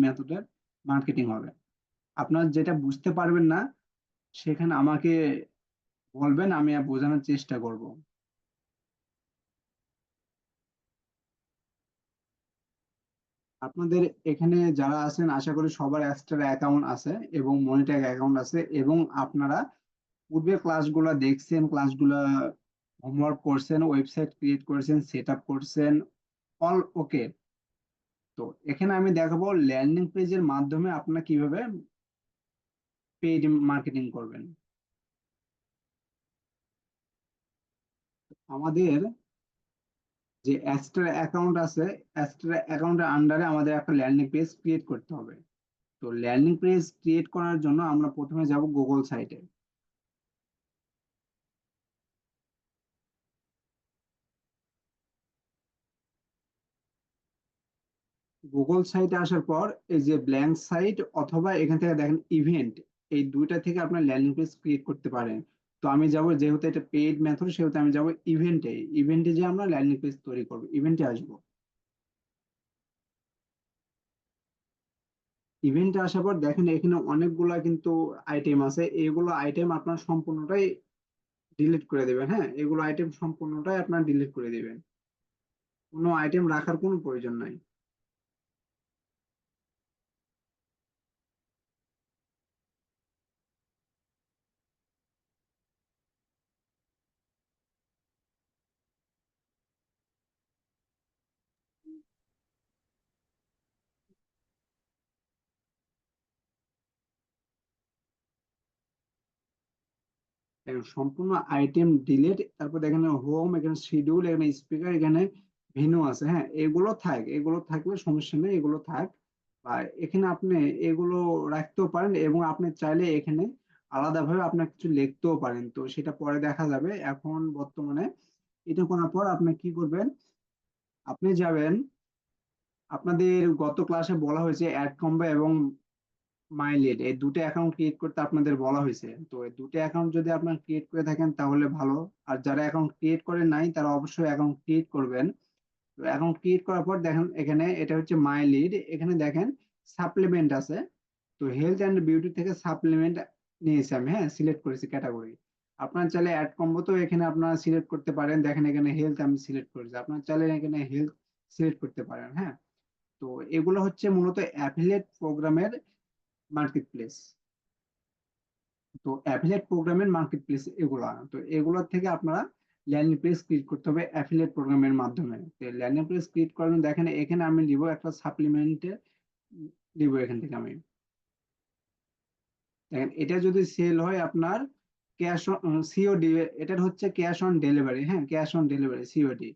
মেথডের মার্কেটিং হবে। আপনার যেটা বুঝতে পারবেন না সেখানে আমাকে বলবেন, আমি বোঝানোর চেষ্টা করব। আপনাদের এখানে যারা আছেন আশা করি সবার এক্সট্রা অ্যাকাউন্ট আছে এবং মনিট্যাগ অ্যাকাউন্ট আছে, এবং আপনারা পূর্বের ক্লাসগুলো দেখছেন, ক্লাসগুলো হোমওয়ার্ক করছেন, ওয়েবসাইট ক্রিয়েট করেছেন, সেট আপ করছেন, অল ওকে। তো এখানে আমি দেখাবো ল্যান্ডিং পেজের মাধ্যমে আপনারা কিভাবে পেইড মার্কেটিং করবেন। আমাদের যে এক্সট্রা অ্যাকাউন্ট আছে, এক্সট্রা অ্যাকাউন্টের আন্ডারে আমাদের একটা ল্যান্ডিং পেজ ক্রিয়েট করতে হবে। তো ল্যান্ডিং পেজ ক্রিয়েট করার জন্য আমরা প্রথমে যাব গুগল সাইটে। গুগল সাইটে আসার পর এই যে ব্ল্যাঙ্ক সাইট অথবা এখান থেকে দেখেন ইভেন্ট, এই দুইটা থেকে আপনার ল্যান্ডিং পেজ ক্রিয়েট করতে পারেন। তো আমি যাব, যেহেতু এটা পেইড মেথড সেহেতু আমি যাব ইভেন্টে। ইভেন্টে যে আমরা ল্যান্ডিং পেজ তৈরি করব, ইভেন্টে আসবো। ইভেন্টে আসার পর দেখেন এখানে অনেকগুলা কিন্তু আইটেম আছে, এগুলো আইটেম আপনার সম্পূর্ণটাই ডিলিট করে দেবেন। হ্যাঁ, এগুলো আইটেম সম্পূর্ণটাই আপনার ডিলিট করে দিবেন, কোনো আইটেম রাখার কোনো প্রয়োজন নাই। দেখেন সম্পূর্ণ আইটেম ডিলিট, তারপর দেখেন হোম, এখানে শিডিউল, এখানে স্পিকার, এখানে ভেন্যু আছে। হ্যাঁ, এগুলো থাক, এগুলো থাকলে সমস্যা নেই, এগুলো থাক। বা এখানে আপনি এগুলো রাখতেও পারেন, এবং আপনি চাইলে এখানে আলাদাভাবে আপনার কিছু লিখতেও পারেন, তো সেটা পরে দেখা যাবে। এখন বর্তমানে এটা করার পর আপনি কি করবেন, আপনি যাবেন, আপনাদের গত ক্লাসে বলা হয়েছে অ্যাড কম্বো এবং মাইলেট, এই দুটো অ্যাকাউন্ট ক্রিয়েট করতে আপনাদের বলা হয়েছে। তো এই দুটো অ্যাকাউন্ট যদি আপনারা ক্রিয়েট করে থাকেন তাহলে ভালো, আর যারা অ্যাকাউন্ট ক্রিয়েট করে নাই তারা অবশ্যই অ্যাকাউন্ট ক্রিয়েট করবেন। তো অ্যাকাউন্ট ক্রিয়েট করার পর দেখেন এখানে এটা হচ্ছে মাই লিড, এখানে দেখেন সাপ্লিমেন্ট আছে। তো হেলথ অ্যান্ড বিউটি থেকে সাপ্লিমেন্ট নিয়েছি আমি, হ্যাঁ সিলেক্ট করেছি ক্যাটাগরি। আপনার চাইলে অ্যাড কম্বো তো এখানে আপনারা সিলেক্ট করতে পারেন, দেখেন এখানে হেলথ আমি সিলেক্ট করেছি, আপনার চাইলে এখানে হেলথ সিলেক্ট করতে পারেন। হ্যাঁ, তো এগুলো হচ্ছে মূলত অ্যাফিলিয়েট প্রোগ্রামের মার্কেট প্লেস। তো অ্যাফিলিয়েট প্রোগ্রামের মার্কেট প্লেস এগুলা, তো এগুলোর থেকে আপনারা ল্যান্ডিং পেজ ক্রিয়েট করতে হবে অ্যাফিলিয়েট প্রোগ্রামের মাধ্যমে। তো ল্যান্ডিং পেজ ক্রিয়েট করার জন্য দেখেন এখানে আমি দিব একটা সাপ্লিমেন্টে, দিব এখান থেকে আমি। দেখেন এটা যদি সেল হয় আপনার ক্যাশ সিওডি, এটার হচ্ছে ক্যাশ অন ডেলিভারি। হ্যাঁ, ক্যাশ অন ডেলিভারি সিওডি।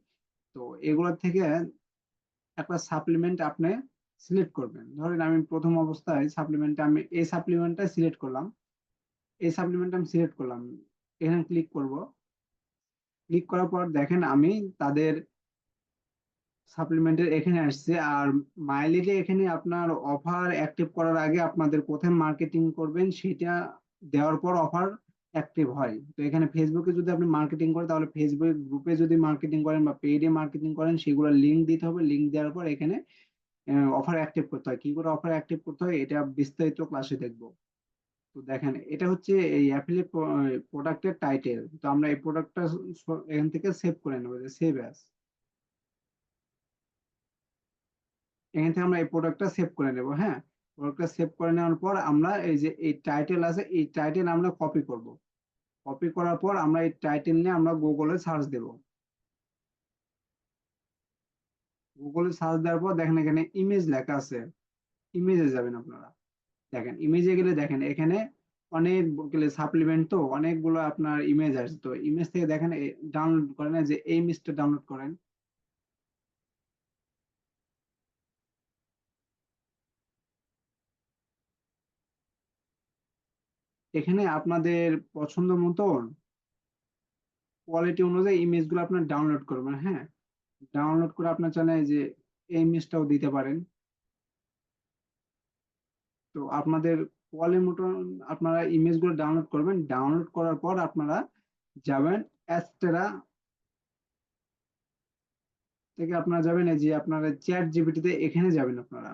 তো এগুলোর থেকে একটা সাপ্লিমেন্ট আপনি সিলেক্ট করবেন। ধরেন আমি প্রথম অবস্থায় সাপ্লিমেন্ট, আমি এই সাপ্লিমেন্টটা সিলেক্ট করলাম, এই সাপ্লিমেন্ট আমি সিলেক্ট করলাম, এখানে ক্লিক করব। ক্লিক করার পর দেখেন আমি তাদের সাপ্লিমেন্টের এখানে আসছে। আর মাইলেজে এখানে আপনার অফার অ্যাক্টিভ করার আগে আপনাদের কোথায় মার্কেটিং করবেন সেটা দেওয়ার পর অফার অ্যাক্টিভ হয়। তো এখানে ফেসবুকে যদি আপনি মার্কেটিং করেন তাহলে ফেসবুক গ্রুপে যদি মার্কেটিং করেন বা পেইডে মার্কেটিং করেন সেগুলো লিঙ্ক দিতে হবে। লিঙ্ক দেওয়ার পর এখানে অফার অ্যাক্টিভ করতে হয়, কি করে অফার অ্যাক্টিভ করতে হয় এটা বিস্তারিত ক্লাসে দেখবো। তো দেখেন এটা হচ্ছে এই অ্যাফিলিয়েট প্রোডাক্টের টাইটেল। তো আমরা এই প্রোডাক্টটা এখান থেকে সেভ করে নেবো, যে সেভ অ্যাজ, এখান থেকে আমরা এই প্রোডাক্টটা সেভ করে নেব। হ্যাঁ, প্রোডাক্টটা সেভ করে নেওয়ার পর আমরা এই যে এই টাইটেল আছে, এই টাইটেল আমরা কপি করব। কপি করার পর আমরা এই টাইটেল নিয়ে আমরা গুগলে সার্চ দেব। গুগলে সার্চ দেওয়ার পর দেখেন এখানে ইমেজ লেখা আছে, ইমেজে যাবেন আপনারা। দেখেন ইমেজে গেলে দেখেন এখানে অনেক সাপ্লিমেন্ট, তো অনেকগুলো আপনার ইমেজ আসছে। তো ইমেজ থেকে দেখেন ডাউনলোড করেন, এই যে এই ইমেজটা ডাউনলোড করেন। এখানে আপনাদের পছন্দ মতন কোয়ালিটি অনুযায়ী ইমেজগুলো আপনার ডাউনলোড করবেন। হ্যাঁ, ডাউনলোড করে আপনার চ্যানেলে যে এই ইমেজটাও দিতে পারেন। তো আপনাদের কোয়ালিটি মতন আপনারা ইমেজগুলো ডাউনলোড করবেন। ডাউনলোড করার পর আপনারা যাবেন অ্যাস্টেরা থেকে, আপনারা যাবেন এই যে আপনারা চ্যাট জিপিটিতে, এখানে যাবেন আপনারা।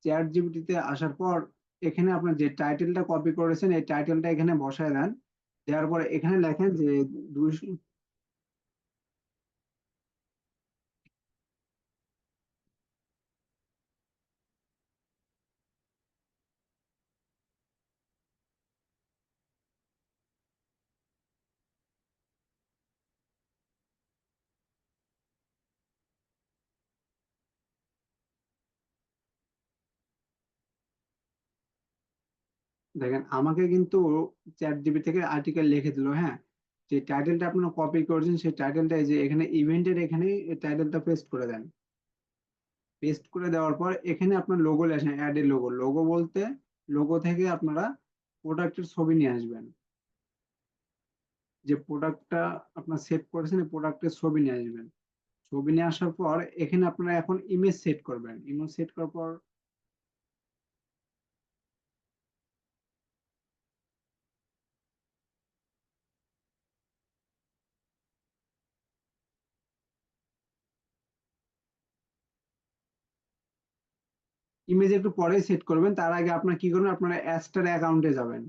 চ্যাট জিপিটিতে আসার পর এখানে আপনার যে টাইটেলটা কপি করেছেন এই টাইটেলটা এখানে বসায় দেন। দেওয়ার পরে এখানে লেখেন যে 200। দেখেন আমাকে কিন্তু চ্যাট জিপি থেকে আর্টিকেল লিখে দিল, হ্যাঁ। যে টাইটেলটা আপনারা কপি করেছেন সেই টাইটেলটা এই যে এখানে ইভেন্টের এখানে এই টাইটেলটা পেস্ট করে দেন। পেস্ট করে দেওয়ার পর এখানে আপনার লোগো লেখেন, অ্যাড এর লোগো। লোগো বলতে লোগো থেকে আপনারা প্রোডাক্টের ছবি নিয়ে আসবেন। যে প্রোডাক্টটা আপনার সেভ করেছেন এই প্রোডাক্টের ছবি নিয়ে আসবেন। ছবি নিয়ে আসার পর এখানে আপনারা এখন ইমেজ সেট করবেন। ইমেজ সেট করার পর ইমেজ একটু পরে সেট করবেন, তার আগে আপনার কি করবেন, আপনারা অ্যাস্টার অ্যাকাউন্টে যাবেন।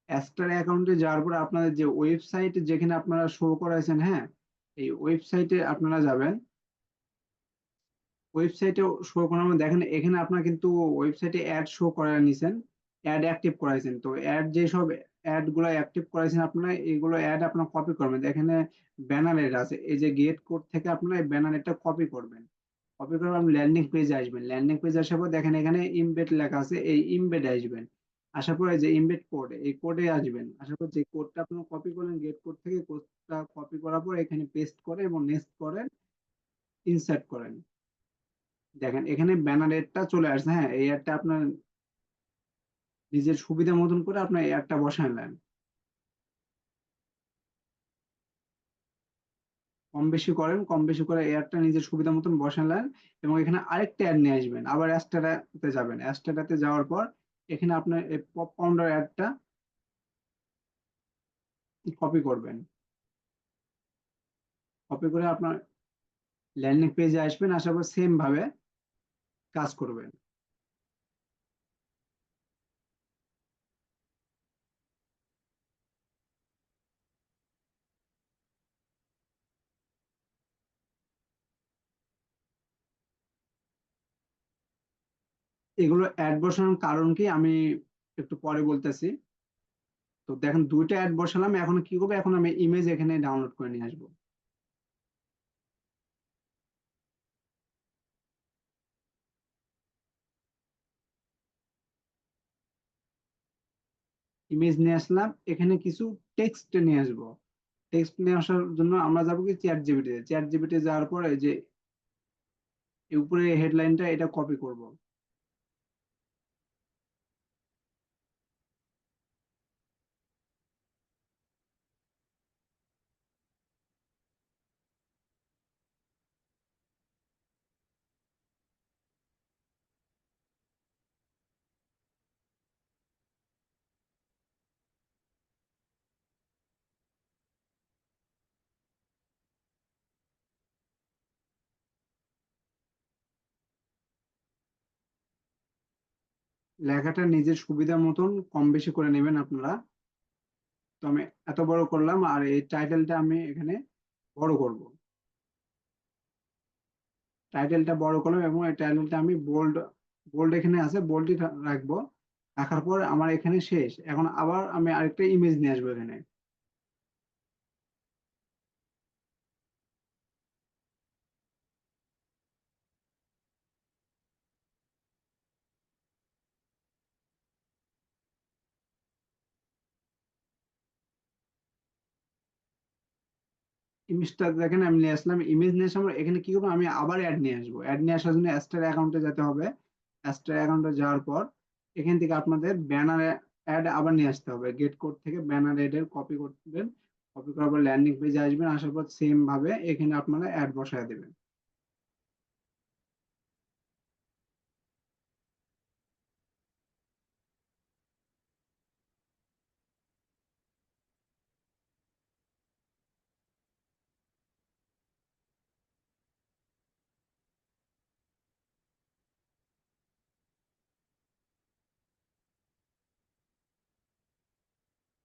অ্যাস্টার অ্যাকাউন্টে যাওয়ার পর আপনাদের যে ওয়েবসাইট যেখানে আপনারা শো করাইছেন, হ্যাঁ, এই ওয়েবসাইটে আপনারা যাবেন। ওয়েবসাইটে শো করার মধ্যে দেখেন এখানে আপনার কিন্তু ওয়েবসাইটে অ্যাড শো করায় নিছেন, অ্যাড অ্যাক্টিভ করাইছেন। তো অ্যাড যেসব অ্যাড গুলো অ্যাক্টিভ করাইছেন আপনারা এইগুলো অ্যাড আপনার কপি করবেন। এখানে ব্যানার এড আছে, এই যে গেট কোড থেকে আপনারা এই ব্যানার এটা কপি করবেন। কপি করে আপনি ল্যান্ডিং পেজে আসবেন। ল্যান্ডিং পেজে আসার পর দেখেন এখানে ইমবেড লেখা আছে, এই ইমবেড আসবেন। আসার পরে যে ইমবেড কোড এই কোডে আসবেন। আসার পর যে কোডটা আপনি কপি করলেন গেট কোড থেকে, কোডটা কপি করার পর এখানে পেস্ট করে এবং নেক্সট করেন, ইনসার্ট করেন। দেখেন এখানে ব্যানার এডটা চলে আসছে, হ্যাঁ। এই অ্যাডটা আপনার নিজের সুবিধা মতন করে আপনার এই অ্যাডটা বসালেন। কম বেশি করেন, কম বেশি করে এই অ্যাডটা নিজের সুবিধা মতন বসালেন। এবং এখানে আরেকটা অ্যাড নিয়ে আসবেন, আবার অ্যাস্টারাতে যাবেন। অ্যাস্টারাতে যাওয়ার পর এখানে আপনার এই পপ পাউন্ডার অ্যাডটা কপি করবেন। কপি করে আপনার ল্যান্ডিং পেজে আসবেন, আসার পর সেম ভাবে কাজ করবেন। এগুলো অ্যাড বসানোর কারণ কি আমি একটু পরে বলতেছি। তো দেখেন দুইটা অ্যাড বসালাম, এখন কি করবো, এখন আমি ইমেজ এখানে ডাউনলোড করে নিয়ে আসবো। ইমেজ নিয়ে আসলাম, এখানে কিছু টেক্সট নিয়ে আসবো। টেক্সট নিয়ে আসার জন্য আমরা যাবো কি চ্যাট জিপিটি। চ্যাট জিপিটি যাওয়ার পরে যে এই উপরে হেডলাইনটা এটা কপি করব। লেখাটা নিজের সুবিধা মতন কম বেশি করে নেবেন আপনারা। তো আমি এত বড় করলাম, আর এই টাইটেলটা আমি এখানে বড় করব। টাইটেলটা বড় করলাম এবং এই টাইটেলটা আমি বোল্ড, বোল্ড এখানে আছে, বোল্ডই রাখবো। রাখার পর আমার এখানে শেষ। এখন আবার আমি আরেকটা ইমেজ নিয়ে আসবো এখানে। ইমেজটা দেখেন আমি নিয়ে আসলাম। ইমেজ নিয়ে আসার পর এখানে কি করবো, আমি আবার অ্যাড নিয়ে আসবো। অ্যাড নিয়ে আসার জন্য অ্যাস্টার অ্যাকাউন্টে যেতে হবে। অ্যাস্টার অ্যাকাউন্টে যাওয়ার পর এখান থেকে আপনাদের ব্যানার অ্যাড আবার নিয়ে আসতে হবে। গেট কোড থেকে ব্যানার অ্যাড এর কপি করবেন। কপি করার পর ল্যান্ডিং পেজে আসবেন। আসার পর সেম ভাবে এখানে আপনারা অ্যাড বসায় দেবেন।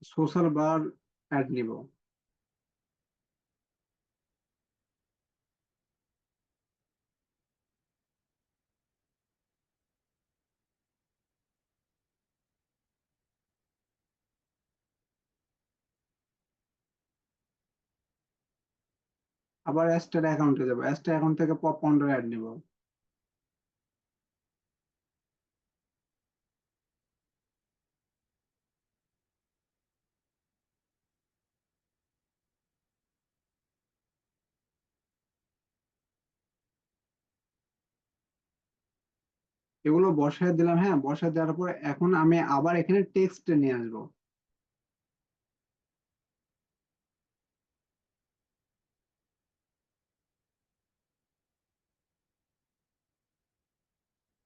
সোশ্যাল বার অ্যাড নিব। আবার অ্যাস্টার অ্যাকাউন্টে যাবো, অ্যাস্টার অ্যাকাউন্ট থেকে পপ 15 অ্যাড নিব। এগুলো বসায় দিলাম, হ্যাঁ বসায় দেওয়ার পর এখন আমি আবার এখানে টেক্সট নিয়ে আসবো।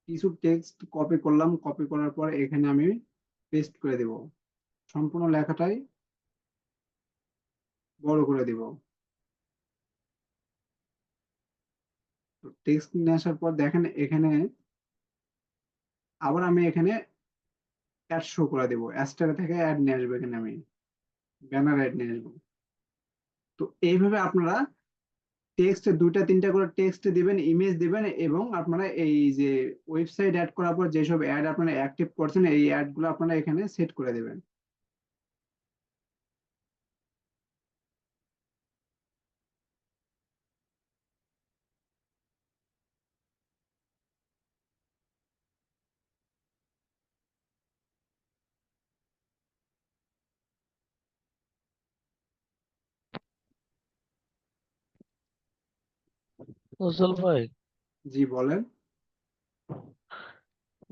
কিছু টেক্সট কপি করলাম, কপি করার পর এখানে আমি পেস্ট করে দিব, সম্পূর্ণ লেখাটাই বড় করে দিব। টেক্সট নিয়ে আসার পর দেখেন এখানে আবার আমি এখানে অ্যাড শো করে দিব, অ্যাস্টার থেকে অ্যাড নিয়ে আসবো, এখানে আমি ব্যানার অ্যাড নিয়ে আসবো। তো এইভাবে আপনারা টেক্সট দুইটা তিনটা করে টেক্সট দিবেন, ইমেজ দিবেন, এবং আপনারা এই যে ওয়েবসাইট অ্যাড করার পর যেসব অ্যাড আপনারা অ্যাক্টিভ করছেন এই অ্যাড গুলো আপনারা এখানে সেট করে দিবেন। উজ্জ্বল ভাই, জি বলেন।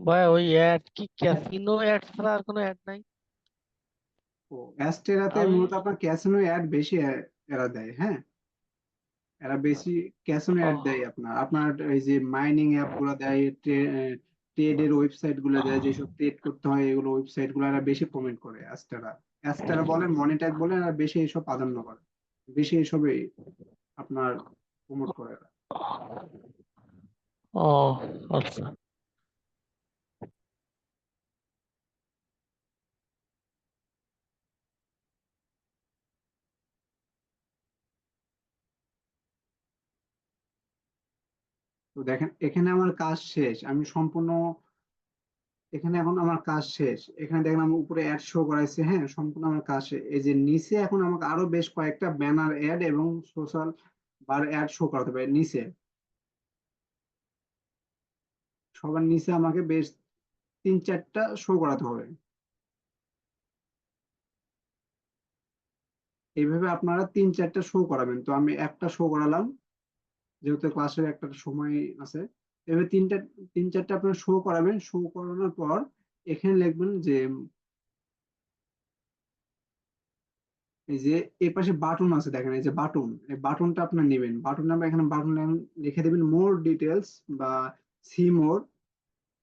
ভাই ওই অ্যাড কি ক্যাসিনো অ্যাড ছাড়া আর কোনো অ্যাড নাই? ও অ্যাস্টেরাতে আমি মূলত আপনার ক্যাসিনো অ্যাড বেশি এরা দেয়, হ্যাঁ এরা বেশি ক্যাসিনো অ্যাড দেয়। আপনার আপনার এই যে মাইনিং অ্যাপ গুলো দেয়, ট্রেডের ওয়েবসাইট গুলো দেয়, যেসব ট্রেড করতে হয় এগুলো ওয়েবসাইট গুলো এরা বেশি কমেন্ট করে। অ্যাস্টেরা অ্যাস্টেরা বলেন মনিটাইজ বলেন, এরা বেশি এসব প্রাধান্য করে, বেশি এসবে আপনার প্রমোট করে এরা। ও আচ্ছা। তো দেখেন এখানে আমার কাজ শেষ, আমি সম্পূর্ণ এখানে এখন আমার কাজ শেষ। এখানে দেখেন আমার উপরে অ্যাড শো করাইছে, হ্যাঁ সম্পূর্ণ আমার কাজ শেষ। এই যে নিচে এখন আমাকে আরো বেশ কয়েকটা ব্যানার অ্যাড এবং সোশ্যাল বার অ্যাড শো করাতে হবে নিচে, সবার নিচে আমাকে বেশ তিন চারটা শো করাতে হবে। এইভাবে আপনারা তিন চারটা শো করাবেন, তো আমি একটা শো করালাম, যেহেতু ক্লাসের একটা সময় আছে। এভাবে তিন চারটা আপনারা শো করাবেন। শো করানোর পর এখানে লিখবেন যে এই যে এই পাশে বাটন আছে দেখেন, এই যে বাটন, এই বাটনটা আপনার নেবেন। বাটন নাম্বার এখানে বাটন লিখে দেবেন মোর ডিটেলস বা সি মোর,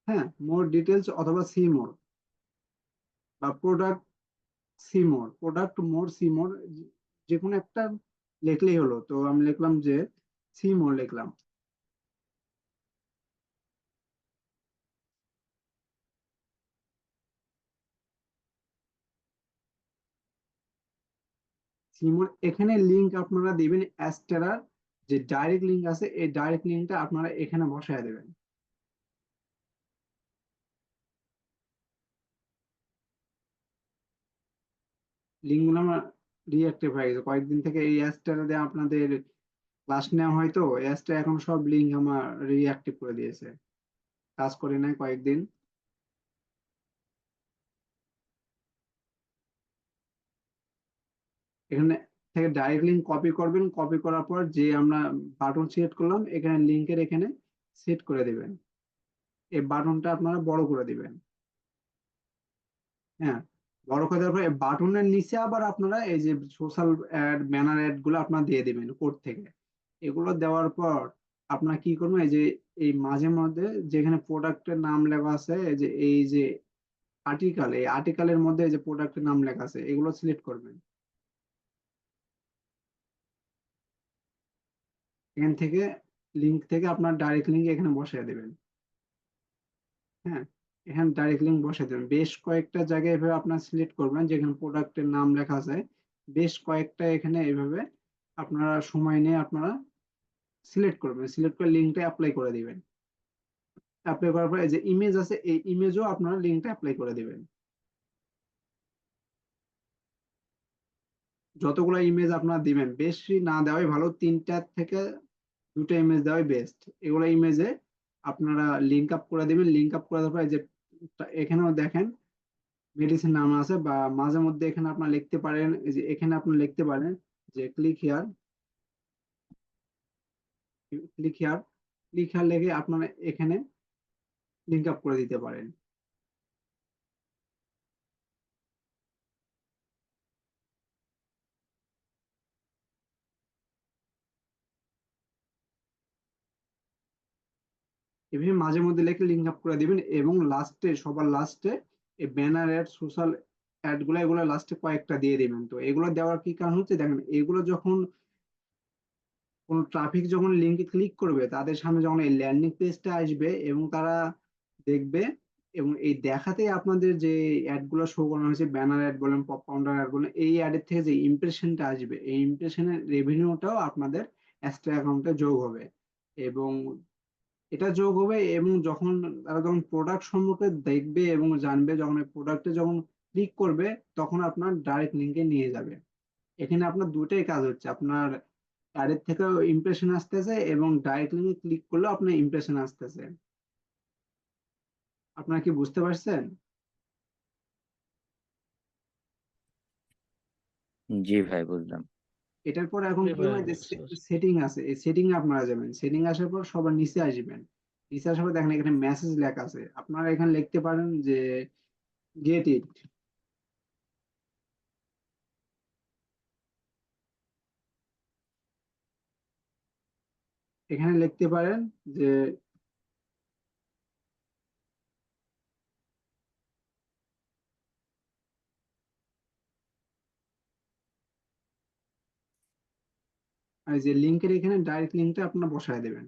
হ্যাঁ মোর ডিটেলস অথবা সি মোর বা প্রোডাক্ট সি মোর, প্রোডাক্ট মোর সি মোর, যে কোনো একটা লিখলেই হলো। তো আমি লিখলাম যে সি মোর লিখলাম। সি মোর এখানে লিংক আপনারা দিবেন অ্যাস্টেরার, যে ডাইরেক্ট লিংক আছে এই ডাইরেক্ট লিংকটা আপনারা এখানে বসায় দেবেন। লিঙ্কগুলো আমার রিঅ্যাক্টিভ হয়ে গেছে কয়েকদিন থেকে, এই অ্যাস্টেরাতে আপনাদের ক্লাস নেওয়া হয়, তো এই অ্যাপসটা এখন সব লিঙ্ক আমার রিঅ্যাক্টিভ করে দিয়েছে, কাজ করে নাই কয়েকদিন। এখানে থেকে ডাইরেক্ট লিঙ্ক কপি করবেন, কপি করার পর যে আমরা বাটন সিলেক্ট করলাম এখানে লিঙ্কের এখানে সেট করে দিবেন। এই বাটনটা আপনারা বড় করে দিবেন, হ্যাঁ বড় করে দেওয়ার পর বাটনের নিচে আবার আপনারা এই যে সোশ্যাল অ্যাড ব্যানার অ্যাড গুলো আপনারা দিয়ে দিবেন কোড থেকে। এগুলো দেওয়ার পর আপনারা কি করবেন, এই যে এই মাঝে মধ্যে যেখানে প্রোডাক্টের নাম লেখা আছে, এই যে আর্টিকেল, এই আর্টিকেলের মধ্যে যে প্রোডাক্টের নাম লেখা আছে এগুলো সিলেক্ট করবেন। এখান থেকে লিংক থেকে আপনার ডাইরেক্ট লিংক এখানে বসিয়ে দেবেন, হ্যাঁ এখানে ডাইরেক্ট লিঙ্ক বসাই দেবেন। বেশ কয়েকটা জায়গায় এভাবে আপনার সিলেক্ট করবেন যেখানে প্রোডাক্টের নাম লেখা আছে, বেশ কয়েকটা এখানে এইভাবে আপনারা সময় নিয়ে আপনারা সিলেক্ট করবেন, সিলেক্ট করে লিঙ্কটা অ্যাপ্লাই করে দিবেন। অ্যাপ্লাই করার পর এই যে ইমেজ আছে এই ইমেজও আপনারা লিঙ্কটা অ্যাপ্লাই করে দিবেন। যতগুলো ইমেজ আপনারা দিবেন, বেশি না দেওয়াই ভালো, 3টা থেকে 2টা ইমেজ দেওয়াই বেস্ট। এগুলো ইমেজে আপনারা লিঙ্ক আপ করে দিবেন। লিঙ্ক আপ করে দেওয়ার পর এই যে এখানেও দেখেন মেডিসিন নাম আছে, বা মাঝে মধ্যে এখানে আপনারা লিখতে পারেন, এই যে এখানে আপনি লিখতে পারেন যে click here, click here, click here লিখে আপনারা এখানে লিঙ্ক আপ করে দিতে পারেন। এভাবে মাঝে মধ্যে লিখে লিঙ্ক আপ করে দিবেন, এবং লাস্টে সবার লাস্টে এই ব্যানার অ্যাড, সোশ্যাল অ্যাড গুলো এগুলো লাস্টে কয়েকটা দিয়ে দিবেন। তো এগুলো দেওয়ার কি কারণ হচ্ছে, দেখেন এগুলো যখন কোনো ট্রাফিক যখন লিঙ্কে ক্লিক করবে, তাদের সামনে যখন এই ল্যান্ডিং পেজটা আসবে এবং তারা দেখবে, এবং এই দেখাতেই আপনাদের যে অ্যাড গুলো শো করানো হয়েছে, ব্যানার অ্যাড বলেন, পপ কাউন্টার অ্যাড বলেন, এই অ্যাডের থেকে যে ইমপ্রেশনটা আসবে, এই ইমপ্রেশনের রেভিনিউটাও আপনাদের এক্সট্রা অ্যাকাউন্টে যোগ হবে। এবং এটা যোগ হবে, এবং যখন তারা যখন প্রোডাক্ট সম্পর্কে দেখবে এবং জানবে, যখন এই প্রোডাক্টে যখন ক্লিক করবে, তখন আপনার ডাইরেক্ট লিঙ্কে নিয়ে যাবে। এখানে আপনার দুটাই কাজ হচ্ছে, আপনার অ্যাডের থেকেও ইমপ্রেশন আসতেছে এবং ডাইরেক্ট লিঙ্কে ক্লিক করলেও আপনার ইমপ্রেশন আসতেছে। আপনারা কি বুঝতে পারছেন? জি ভাই, বুঝলাম। এটার পর এখন জি কি ভাই, হয় যে বুঝতে পারছি। সেটিং আছে, এই সেটিং এ আপনারা যাবেন। সেটিং আসার পর সবার নিচে আসবেন। নিচে আসার পর দেখেন এখানে মেসেজ লেখা আছে, আপনারা এখানে লিখতে পারেন যে গেট ইট। এখানে লিখতে পারেন যে এই যে লিঙ্কের এখানে ডাইরেক্ট লিঙ্কটা আপনারা বসায় দেবেন।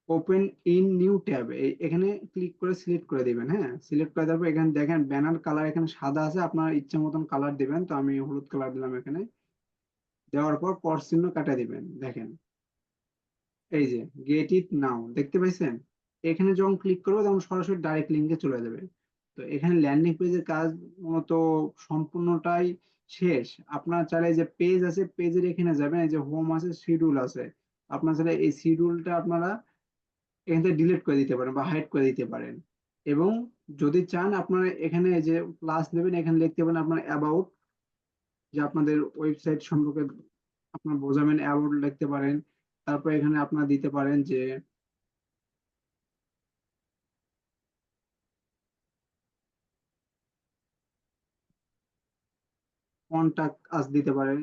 ওপেন ইন নিউ ট্যাব, এখানে ক্লিক করে সিলেক্ট করে দিবেন। হ্যাঁ, সিলেক্ট করে দেওয়ার পর এখানে দেখেন ব্যানার কালার এখানে সাদা আছে, আপনার ইচ্ছা মতন কালার দিবেন। তো আমি হলুদ কালার দিলাম। এখানে দেওয়ার পর ক্রস চিহ্ন কাটা দিবেন। দেখেন এই যে গেট ইট নাও, দেখতে পাইছেন? এখানে যখন ক্লিক করবো তখন সরাসরি ডাইরেক্ট লিঙ্কে চলে যাবে। তো এখানে ল্যান্ডিং পেজের কাজ মূলত সম্পূর্ণটাই শেষ। আপনার চাইলে যে পেজ আছে, পেজের এখানে যাবেন, এই যে হোম আছে, শিডিউল আছে, আপনার চাইলে এই শিডিউলটা আপনারা এখান থেকে ডিলিট করে দিতে পারেন বা হাইড করে দিতে পারেন। এবং যদি চান আপনারা এখানে এই যে প্লাস দেবেন, এখানে লিখতে পারেন আপনার অ্যাবাউট, যে আপনাদের ওয়েবসাইট সম্পর্কে আপনার বোঝাবেন, অ্যাবাউট লিখতে পারেন। তারপর এখানে আপনারা দিতে পারেন যে কন্টাক্ট আস দিতে পারেন।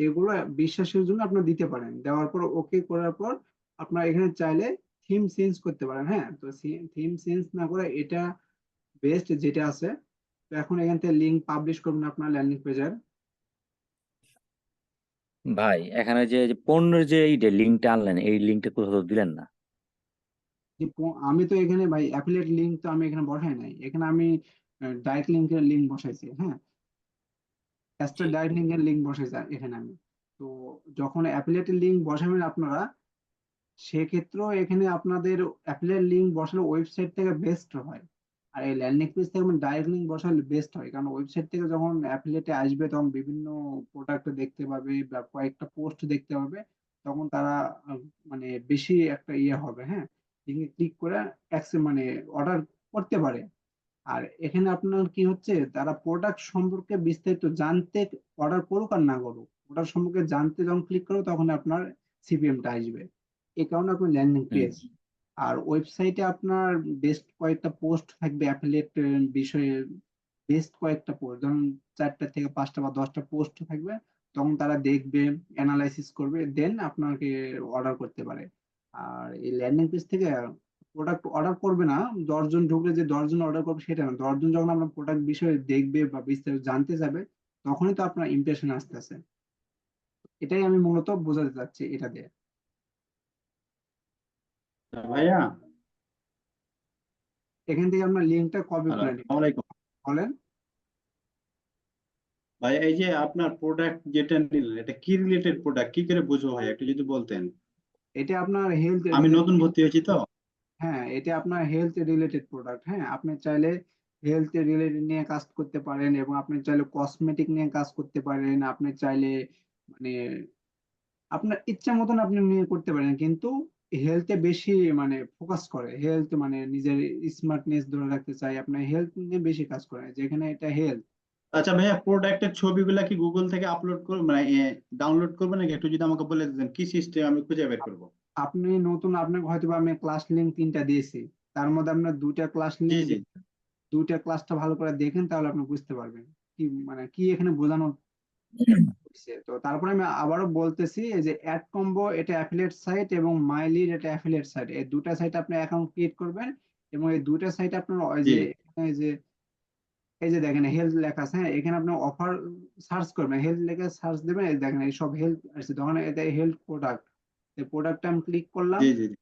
এগুলো বিশ্বাসের জন্য আপনারা দিতে পারেন। দেওয়ার পর ওকে করার পর আপনারা এখানে চাইলে থিম চেঞ্জ করতে পারেন। হ্যাঁ, তো থিম চেঞ্জ না করে এটা বেস্ট যেটা আছে। তো এখন এখান থেকে লিঙ্ক পাবলিশ করবেন আপনার ল্যান্ডিং পেজের। ভাই, এখানে যে যে পণ্যের যে এই লিঙ্কটা আনলেন, এই লিঙ্কটা কোথাও দিলেন না। আমি তো এখানে ভাই অ্যাফিলিয়েট লিংক তো আমি এখানে বসাই নাই, এখানে আমি ডাইরেক্ট লিংকের লিংক বসাইছি। হ্যাঁ, এক্সট্রা ডাইরেক্ট লিংকের লিংক বসাইছি এখানে আমি। তো যখন অ্যাফিলিয়েটের লিংক বসাবেন আপনারা, সেক্ষেত্রেও এখানে আপনাদের অ্যাফিলিয়েট লিংক বসালে ওয়েবসাইট থেকে বেস্ট হয়। আর এই ল্যান্ডিং পেজ থেকে ডাইরেক্ট লিংক বসালে বেস্ট হয়, কারণ ওয়েবসাইট থেকে যখন অ্যাফিলিয়েটে আসবে তখন বিভিন্ন প্রোডাক্ট দেখতে পাবে বা কয়েকটা পোস্ট দেখতে পাবে, তখন তারা আহ, মানে বেশি একটা ইয়ে হবে। হ্যাঁ, লিংকে ক্লিক করে মানে অর্ডার করতে পারে। আর এখানে আপনার কি হচ্ছে, তারা প্রোডাক্ট সম্পর্কে বিস্তারিত জানতে, অর্ডার করুক আর না করুক, প্রোডাক্ট সম্পর্কে জানতে যখন ক্লিক করো তখন আপনার সিপিএমটা আসবে। এই কারণে আপনার ল্যান্ডিং হুম। পেজ আর ওয়েবসাইটে আপনার বেস্ট কয়েকটা পোস্ট থাকবে অ্যাফিলিয়েট বিষয়ে। বেস্ট কয়েকটা পোস্ট, ধরুন 4টা থেকে 5টা বা 10টা পোস্ট থাকবে, তখন তারা দেখবে, অ্যানালাইসিস করবে, দেন আপনাকে অর্ডার করতে পারে। আর এই ল্যান্ডিং পেজ থেকে প্রোডাক্ট অর্ডার করবে না। 10 জন ঢুকলে যে 10 জন অর্ডার করবে সেটা না, 10 জন যখন আপনার প্রোডাক্ট বিষয়ে দেখবে বা বিস্তারিত জানতে যাবে, তখনই তো আপনার ইমপ্রেশন আসতেছে। এটাই আমি মূলত বোঝাতে চাচ্ছি এটা দিয়ে। ভাইয়া, এখান থেকে আপনার লিঙ্কটা কপি হ্যালো, করে আসসালামু নেবেন। আলাইকুম। বলেন। ভাইয়া, এই যে আপনার প্রোডাক্ট যেটা নিলেন, এটা কি রিলেটেড প্রোডাক্ট, কি করে বুঝবো ভাইয়া, একটু যদি বলতেন। এটা আপনার হেলথ আমি নতুন রিলেটেড। ভর্তি হয়েছি তো। হ্যাঁ, এটা আপনার হেলথ রিলেটেড প্রোডাক্ট। হ্যাঁ, আপনি চাইলে হেলথ রিলেটেড নিয়ে কাজ করতে পারেন, এবং আপনি চাইলে কসমেটিক নিয়ে কাজ করতে পারেন। আপনি চাইলে মানে আপনার ইচ্ছা মতন আপনি নিয়ে করতে পারেন, কিন্তু হেলথে বেশি মানে ফোকাস করে। হেলথ মানে নিজের স্মার্টনেস ধরে রাখতে চাই, আপনার হেলথ নিয়ে বেশি কাজ করে, যেখানে এটা হেলথ। আচ্ছা ভাইয়া, প্রোডাক্টের ছবিগুলা কি গুগল থেকে আপলোড করবো, মানে ডাউনলোড করবো নাকি, একটু যদি আমাকে বলে দিতেন কি সিস্টেম আমি খুঁজে বের করবো। আপনি নতুন, আপনাকে হয়তো বা আমি ক্লাস লিঙ্ক 3টা দিয়েছি, তার মধ্যে আপনার 2টা ক্লাস জি লিঙ্ক, জি। 2টা ক্লাসটা ভালো করে দেখেন, তাহলে আপনি বুঝতে পারবেন কি মানে কি এখানে বোঝানো হচ্ছে। তো তারপরে আমি আবারও বলতেছি, এই যে অ্যাড কম্বো এটা অ্যাফিলিয়েট সাইট, এবং মাই লিড এটা অ্যাফিলিয়েট সাইট। এই 2টা সাইট আপনি অ্যাকাউন্ট ক্রিয়েট করবেন, এবং এই 2টা সাইট আপনার ওই জি। যে এখানে এই যে দেখেন হেলথ লেখা আছে, হ্যাঁ, এখানে আপনি অফার সার্চ করবেন, হেলথ লেখা সার্চ দেবেন, এই দেখেন এই সব হেলথ আছে, তখন এটা হেলথ প্রোডাক্ট। এই প্রোডাক্টটা আমি ক্লিক করলাম। জি জি জি।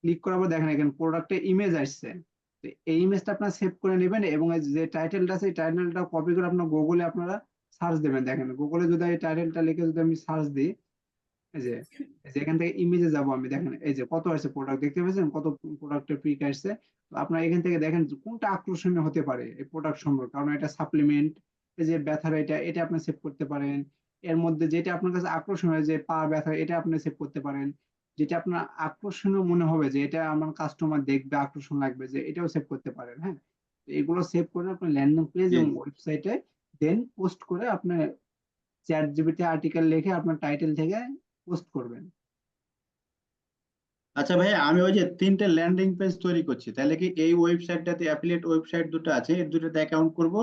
ক্লিক করার পর দেখেন এখানে প্রোডাক্টে ইমেজ আসছে। তো এই ইমেজটা আপনারা সেভ করে নেবেন, এবং এই যে টাইটেলটা আছে এই টাইটেলটা কপি করে আপনার গুগলে আপনারা সার্চ দেবেন। দেখেন গুগলে যদি এই টাইটেলটা লিখে যদি আমি সার্চ দিই, এই যে এই যে এখান থেকে ইমেজে যাব আমি, দেখেন এই যে কত আসছে প্রোডাক্ট, দেখতে পাচ্ছেন কত প্রোডাক্টের পিক আসছে। তো আপনারা এখান থেকে দেখেন যে কোনটা আকর্ষণীয় হতে পারে এই প্রোডাক্ট সম্পর্কে, কারণ এটা সাপ্লিমেন্ট। এই যে ব্যথার এটা এটা আপনি সেভ করতে পারেন। এর মধ্যে যেটা আপনার কাছে আকর্ষণীয়, যে পা ব্যথা, এটা আপনি সেভ করতে পারেন। যেটা আপনার আকর্ষণীয় মনে হবে, যে এটা আমার কাস্টমার দেখবে, আকর্ষণ লাগবে, যে এটাও সেভ করতে পারেন। হ্যাঁ, তো এগুলো সেভ করে আপনার ল্যান্ডিং পেজ জি এবং জি। ওয়েবসাইটে দেন পোস্ট করে আপনি চ্যাট জিপিটি আর্টিকেল লিখে আপনার টাইটেল থেকে পোস্ট করবেন। আচ্ছা ভাইয়া, আমি ওই যে 3টে ল্যান্ডিং পেজ তৈরি করছি, তাহলে কি এই ওয়েবসাইটটাতে, অ্যাফিলিয়েট ওয়েবসাইট দুটো আছে, এই দুটোতে অ্যাকাউন্ট করব,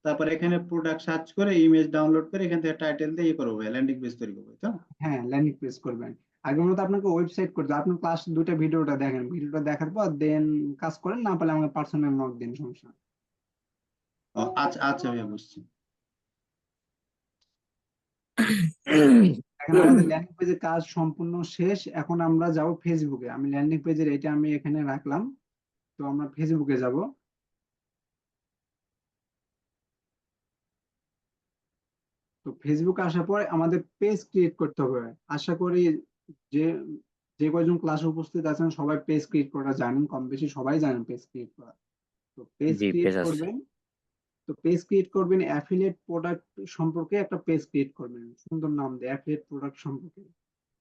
তারপর এখানে প্রোডাক্ট সার্চ করে ইমেজ ডাউনলোড করে এখান থেকে টাইটেল দিয়ে ইয়ে করবো, ল্যান্ডিং পেজ তৈরি করবো, তাই তো? হ্যাঁ, ল্যান্ডিং পেজ করবেন। আগের মতো আপনাকে ওয়েবসাইট করতে হবে। আপনি ক্লাস 2টা ভিডিওটা দেখেন, ভিডিওটা দেখার পর দেন কাজ করেন, না পারলে আমাকে পার্সোনাল নক দিন, সমস্যা নেই। আচ্ছা আচ্ছা ভাইয়া, বুঝছি। এখন আমাদের ল্যান্ডিং পেজের কাজ সম্পূর্ণ শেষ। এখন আমরা যাব ফেসবুকে। আমি ল্যান্ডিং পেজের এটা আমি এখানে রাখলাম, তো আমরা ফেসবুকে যাব। তো ফেসবুকে আসার পর আমাদের পেজ ক্রিয়েট করতে হবে। আশা করি যে যে কয়জন ক্লাসে উপস্থিত আছেন সবাই পেজ ক্রিয়েট করা জানেন, কম বেশি সবাই জানেন পেজ ক্রিয়েট করা। তো পেজ জি, ক্রিয়েট পেজ আছে। করবেন। তো পেজ ক্রিয়েট করবেন, অ্যাফিলিয়েট প্রোডাক্ট সম্পর্কে একটা পেজ ক্রিয়েট করবেন, সুন্দর নাম দিয়ে অ্যাফিলিয়েট প্রোডাক্ট সম্পর্কে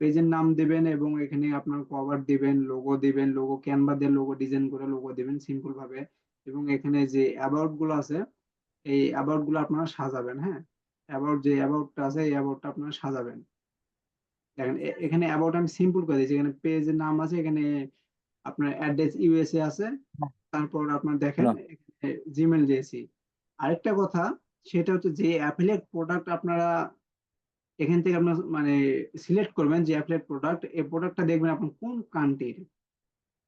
পেজের নাম দিবেন, এবং এখানে আপনার কভার দিবেন, লোগো দিবেন, লোগো ক্যানভা দিয়ে লোগো ডিজাইন করে লোগো দিবেন সিম্পল ভাবে। এবং এখানে যে অ্যাবাউট গুলো আছে, এই অ্যাবাউট গুলো আপনারা সাজাবেন। হ্যাঁ, অ্যাবাউট যে অ্যাবাউটটা আছে এই অ্যাবাউটটা আপনারা সাজাবেন। দেখেন এখানে অ্যাবাউট আমি সিম্পল করে দিয়েছি, এখানে পেজের নাম আছে, এখানে আপনার অ্যাড্রেস ইউএসএ আছে, তারপর আপনার দেখেন শোনো, এখানে জিমেল দিয়েছি। আরেকটা কথা, সেটা হচ্ছে যে অ্যাফিলিয়েট প্রোডাক্ট আপনারা এখান থেকে আপনার মানে সিলেক্ট করবেন, যে অ্যাফিলিয়েট প্রোডাক্ট, এই প্রোডাক্টটা দেখবেন আপনার কোন কান্ট্রির।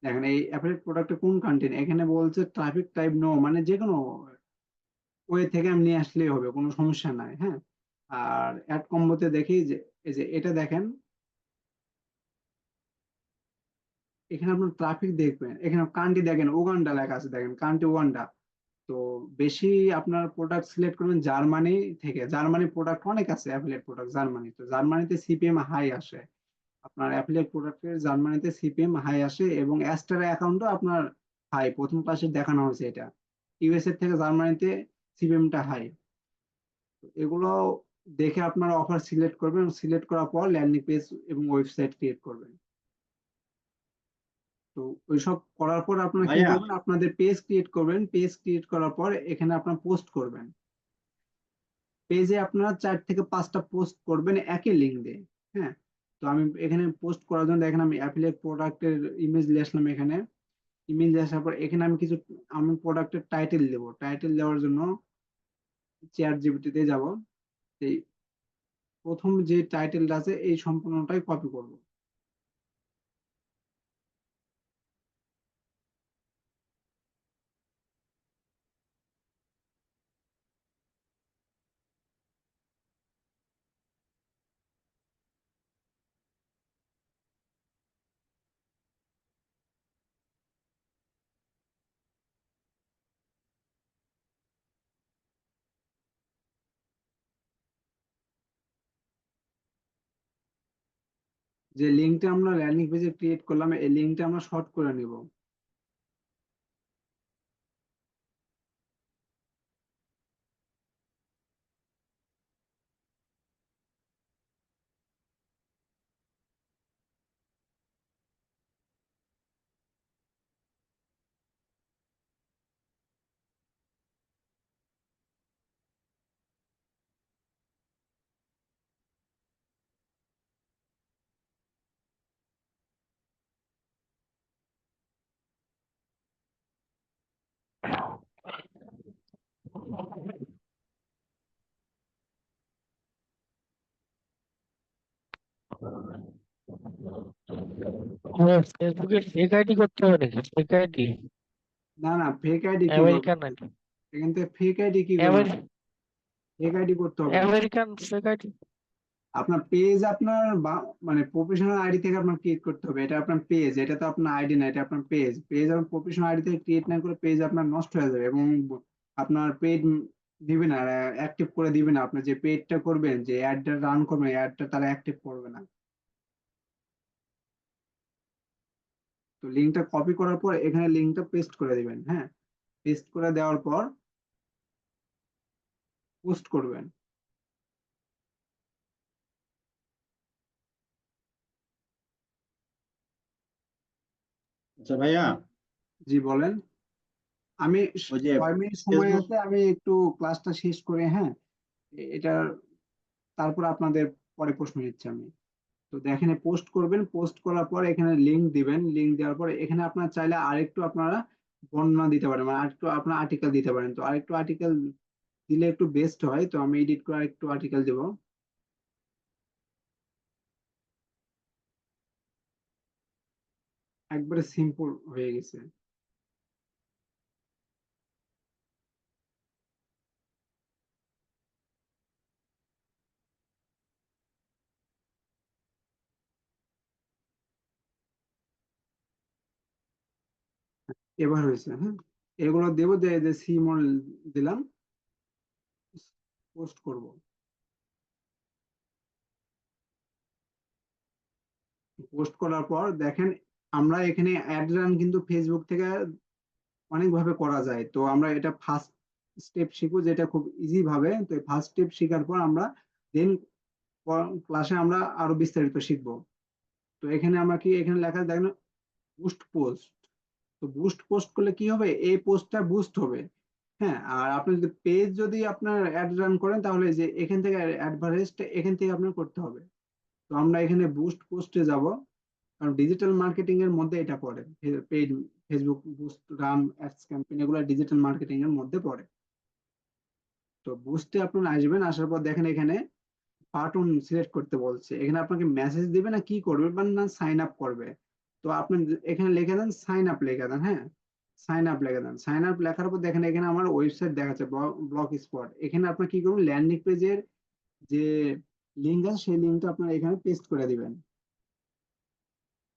দেখেন এই অ্যাফিলিয়েট প্রোডাক্টটা কোন কান্ট্রির, এখানে বলছে ট্রাফিক টাইপ নো, মানে যে কোনো ওয়ে থেকে আমি নিয়ে আসলেই হবে, কোনো সমস্যা নাই। হ্যাঁ, আর অ্যাড কম্বোতে দেখি যে এই যে এটা দেখেন, এখানে আপনার ট্রাফিক দেখবেন, এখানে কান্ট্রি দেখেন উগান্ডা লেখা আছে, দেখেন কান্ট্রি উগান্ডা। তো বেশি আপনার প্রোডাক্ট সিলেক্ট করবেন জার্মানি থেকে। জার্মানি প্রোডাক্ট অনেক আছে, অ্যাফিলিয়েট প্রোডাক্ট জার্মানি, তো জার্মানিতে সিপিএম হাই আসে। আপনার অ্যাফিলিয়েট প্রোডাক্টের জার্মানিতে সিপিএম হাই আসে, এবং অ্যাস্টার অ্যাকাউন্টও আপনার হাই, প্রথম ক্লাসে দেখানো হয়েছে এটা। ইউএসএ থেকে জার্মানিতে সিপিএমটা হাই। এগুলো দেখে আপনারা অফার সিলেক্ট করবেন, সিলেক্ট করার পর ল্যান্ডিং পেজ এবং ওয়েবসাইট ক্রিয়েট করবেন। তো ওইসব করার পর আপনারা কি ভাইয়া, করবেন, আপনাদের পেজ ক্রিয়েট করবেন। পেজ ক্রিয়েট করার পর এখানে আপনারা পোস্ট করবেন। পেজে আপনারা 4 থেকে 5টা পোস্ট করবেন একই লিঙ্ক দিয়ে। হ্যাঁ, তো আমি এখানে পোস্ট করার জন্য দেখেন আমি অ্যাফিলিয়েট প্রোডাক্টের ইমেজ নিয়ে আসলাম। এখানে ইমেজ আসার পর এখানে আমি কিছু, আমি প্রোডাক্টের টাইটেল দেবো। টাইটেল দেওয়ার জন্য চ্যাট জিপিটিতে যাব। এই প্রথম যে টাইটেলটা আছে এই সম্পূর্ণটাই কপি করব। যে লিঙ্কটা আমরা ল্যান্ডিং পেজে ক্রিয়েট করলাম, এই লিঙ্কটা আমরা শর্ট করে নিব। ফেসবুকে ফেক আইডি করতে হবে নাকি? ফেক আইডি, না না, ফেক আইডি কি করবে? আমেরিকান আইডি, এখান থেকে ফেক আইডি কি করবে? ফেক আইডি করতে হবে না। American fake ID. আপনার পেজ আপনার মানে প্রফেশনাল আইডি থেকে আপনার ক্রিয়েট করতে হবে। এটা আপনার পেজ, এটা তো আপনার আইডি না, এটা আপনার পেজ। পেজ আপনার প্রফেশনাল আইডি থেকে ক্রিয়েট না করে পেজ আপনার নষ্ট হয়ে যাবে এবং আপনার পেজ দিবে না, অ্যাক্টিভ করে দিবে না। আপনার যে পেজটা করবেন, যে অ্যাডটা রান করবেন, অ্যাডটা তারা অ্যাক্টিভ করবে না। তো লিঙ্কটা কপি করার পর এখানে লিঙ্কটা পেস্ট করে দিবেন। হ্যাঁ, পেস্ট করে দেওয়ার পর পোস্ট করবেন। আচ্ছা ভাইয়া, জি বলেন। আমি ওই যে 6 মিনিট সময় ফেসবুক, আছে, আমি একটু ক্লাসটা শেষ করে, হ্যাঁ, এটা তারপর আপনাদের পরে প্রশ্ন নিচ্ছি আমি। তো এখানে পোস্ট করবেন, পোস্ট করার পর এখানে লিংক দিবেন। লিংক দেওয়ার পরে এখানে আপনারা চাইলে আরেকটু আপনারা বর্ণনা দিতে পারেন, মানে আরেকটু আপনার আর্টিকেল দিতে পারেন। তো আরেকটু আর্টিকেল দিলে একটু বেস্ট হয়, তো আমি এডিট করে আরেকটু আর্টিকেল দেবো। একবারে সিম্পল হয়ে গেছে। এবার হয়েছে, হ্যাঁ। এগুলো দেবো, যে যে সি মডেল দিলাম, পোস্ট করব। পোস্ট করার পর দেখেন, আমরা এখানে অ্যাড রান কিন্তু ফেসবুক থেকে অনেকভাবে করা যায়। তো আমরা এটা ফার্স্ট স্টেপ শিখবো, যেটা খুব ইজি ভাবে। তো ফার্স্ট স্টেপ শেখার পর আমরা দেন ক্লাসে আমরা আরো বিস্তারিত শিখবো। তো এখানে আমরা কি, এখানে লেখা আছে দেখেন, বুস্ট পোস্ট। তো বুস্ট পোস্ট করলে কি হবে, এই পোস্টটা বুস্ট হবে। হ্যাঁ, আর আপনি যদি পেজ যদি আপনার অ্যাড রান করেন, তাহলে যে এখান থেকে অ্যাডভার্টাইজটা এখান থেকে আপনার করতে হবে। তো আমরা এখানে বুস্ট পোস্টে যাব, কারণ ডিজিটাল মার্কেটিং এর মধ্যে এটা পড়ে। Paid Facebook boost, run ads campaign, এগুলো ডিজিটাল মার্কেটিং এর মধ্যে পড়ে। তো বুস্টে আপনারা আসবেন, আসার পর দেখেন এখানে বাটন সিলেক্ট করতে বলছে। এখানে আপনাকে মেসেজ দিবে না কি করবে, বা না সাইন আপ করবে। তো আপনি এখানে লিখে দেন সাইন আপ, লিখে দেন। হ্যাঁ, সাইন আপ লিখে দেন। সাইন আপ লেখার পর দেখেন এখানে আমার ওয়েবসাইট দেখাচ্ছে, ব্লক স্পট। এখানে আপনি কি করবেন, ল্যান্ডিং পেজের যে লিঙ্ক আছে সেই লিঙ্কটা আপনারা এখানে পেস্ট করে দিবেন।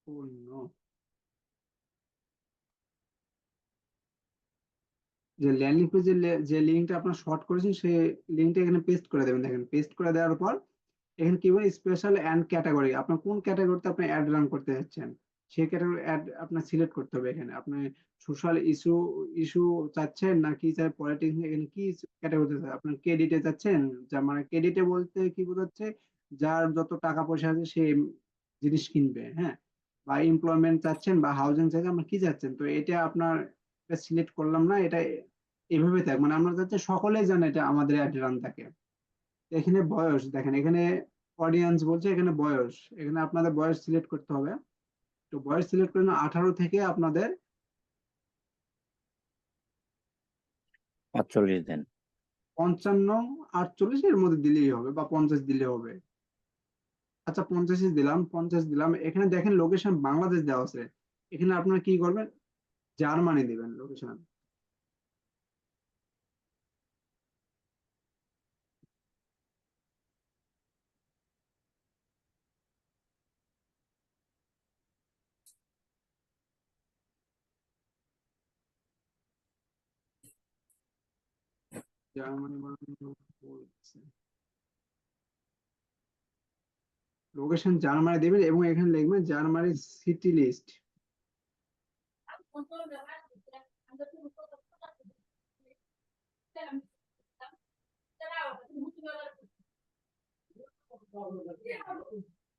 Oh no! যে ল্যান্ডিং পেজের যে লিঙ্কটা আপনার শর্ট করেছেন, সেই লিঙ্কটা এখানে পেস্ট করে দেবেন। দেখেন পেস্ট করে দেওয়ার পর এখানে কি বলে, স্পেশাল অ্যান্ড ক্যাটাগরি। আপনার কোন ক্যাটাগরিতে আপনি অ্যাড রান করতে যাচ্ছেন, সেই ক্যাটাগরি অ্যাড আপনার সিলেক্ট করতে হবে। এখানে আপনি সোশ্যাল ইস্যু ইস্যু চাচ্ছেন, নাকি চাই পলিটিক্স, এখানে কি ক্যাটাগরিতে আপনার ক্রেডিটে চাচ্ছেন। যা মানে ক্রেডিটে বলতে কি বোঝাচ্ছে, যার যত টাকা পয়সা আছে সে জিনিস কিনবে। হ্যাঁ, বা এমপ্লয়মেন্ট চাচ্ছেন, বা হাউজিং চাচ্ছেন, আপনার কি চাচ্ছেন। তো এটা আপনার সিলেক্ট করলাম না, এটা এভাবে থাক, মানে আমরা চাচ্ছি সকলেই জানে এটা আমাদের অ্যাড রান থাকে। এখানে বয়স দেখেন, এখানে অডিয়েন্স বলছে, এখানে বয়স, এখানে আপনাদের বয়স সিলেক্ট করতে হবে। তো বয়স সিলেক্ট করে 18 থেকে আপনাদের 45 দেন। 55, 48 এর মধ্যে দিলেই হবে, বা 50 দিলে হবে। আচ্ছা 50 দিলাম, 50 দিলাম। এখানে দেখেন লোকেশন বাংলাদেশ দেওয়া আছে। এখানে আপনারা কি করবেন, জার্মানি দিবেন লোকেশন। জার্মানি বানানো বলছে। লোকেশন জার্মানি দিবেন এবং এখানে লিখবেন জার্মানি সিটি লিস্ট।